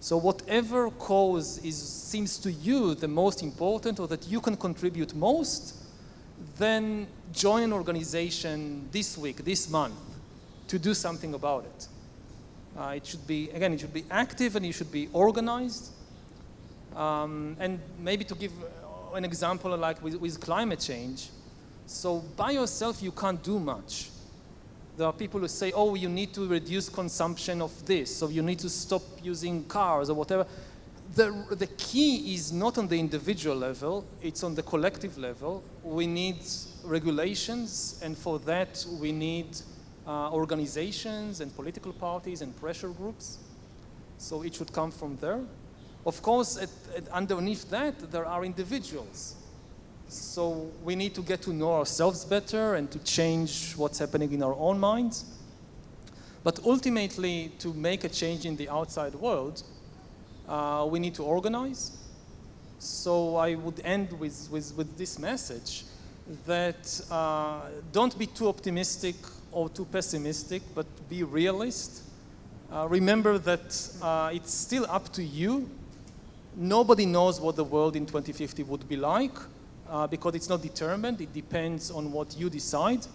So whatever cause seems to you the most important or that you can contribute most, then join an organization this week, this month, to do something about it. It should be active and you should be organized. And maybe to give an example like with climate change, so by yourself you can't do much. There are people who say, oh, you need to reduce consumption of this, so you need to stop using cars or whatever. The key is not on the individual level, it's on the collective level. We need regulations, and for that we need organizations and political parties and pressure groups. So it should come from there. Of course, underneath that, there are individuals. So we need to get to know ourselves better and to change what's happening in our own minds. But ultimately, to make a change in the outside world, we need to organize. So I would end with this message that don't be too optimistic or too pessimistic, but be realist. Remember that it's still up to you. Nobody knows what the world in 2050 would be like because it's not determined. It depends on what you decide.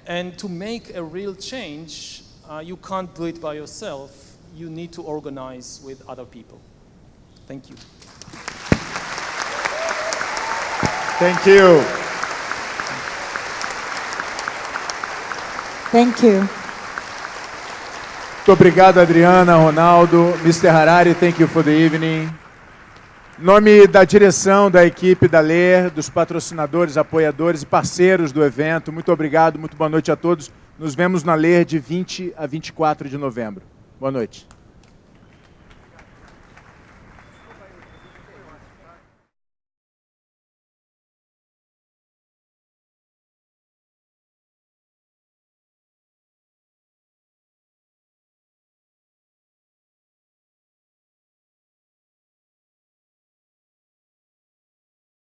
And to make a real change, you can't do it by yourself. You need to organize with other people. Thank you. Thank you. Thank you. Muito obrigado, Adriana, Ronaldo. Mr. Harari, thank you for the evening. Em nome da direção, da equipe da LER, dos patrocinadores, apoiadores e parceiros do evento, muito obrigado, muito boa noite a todos. Nos vemos na LER de 20 a 24 de novembro. Boa noite.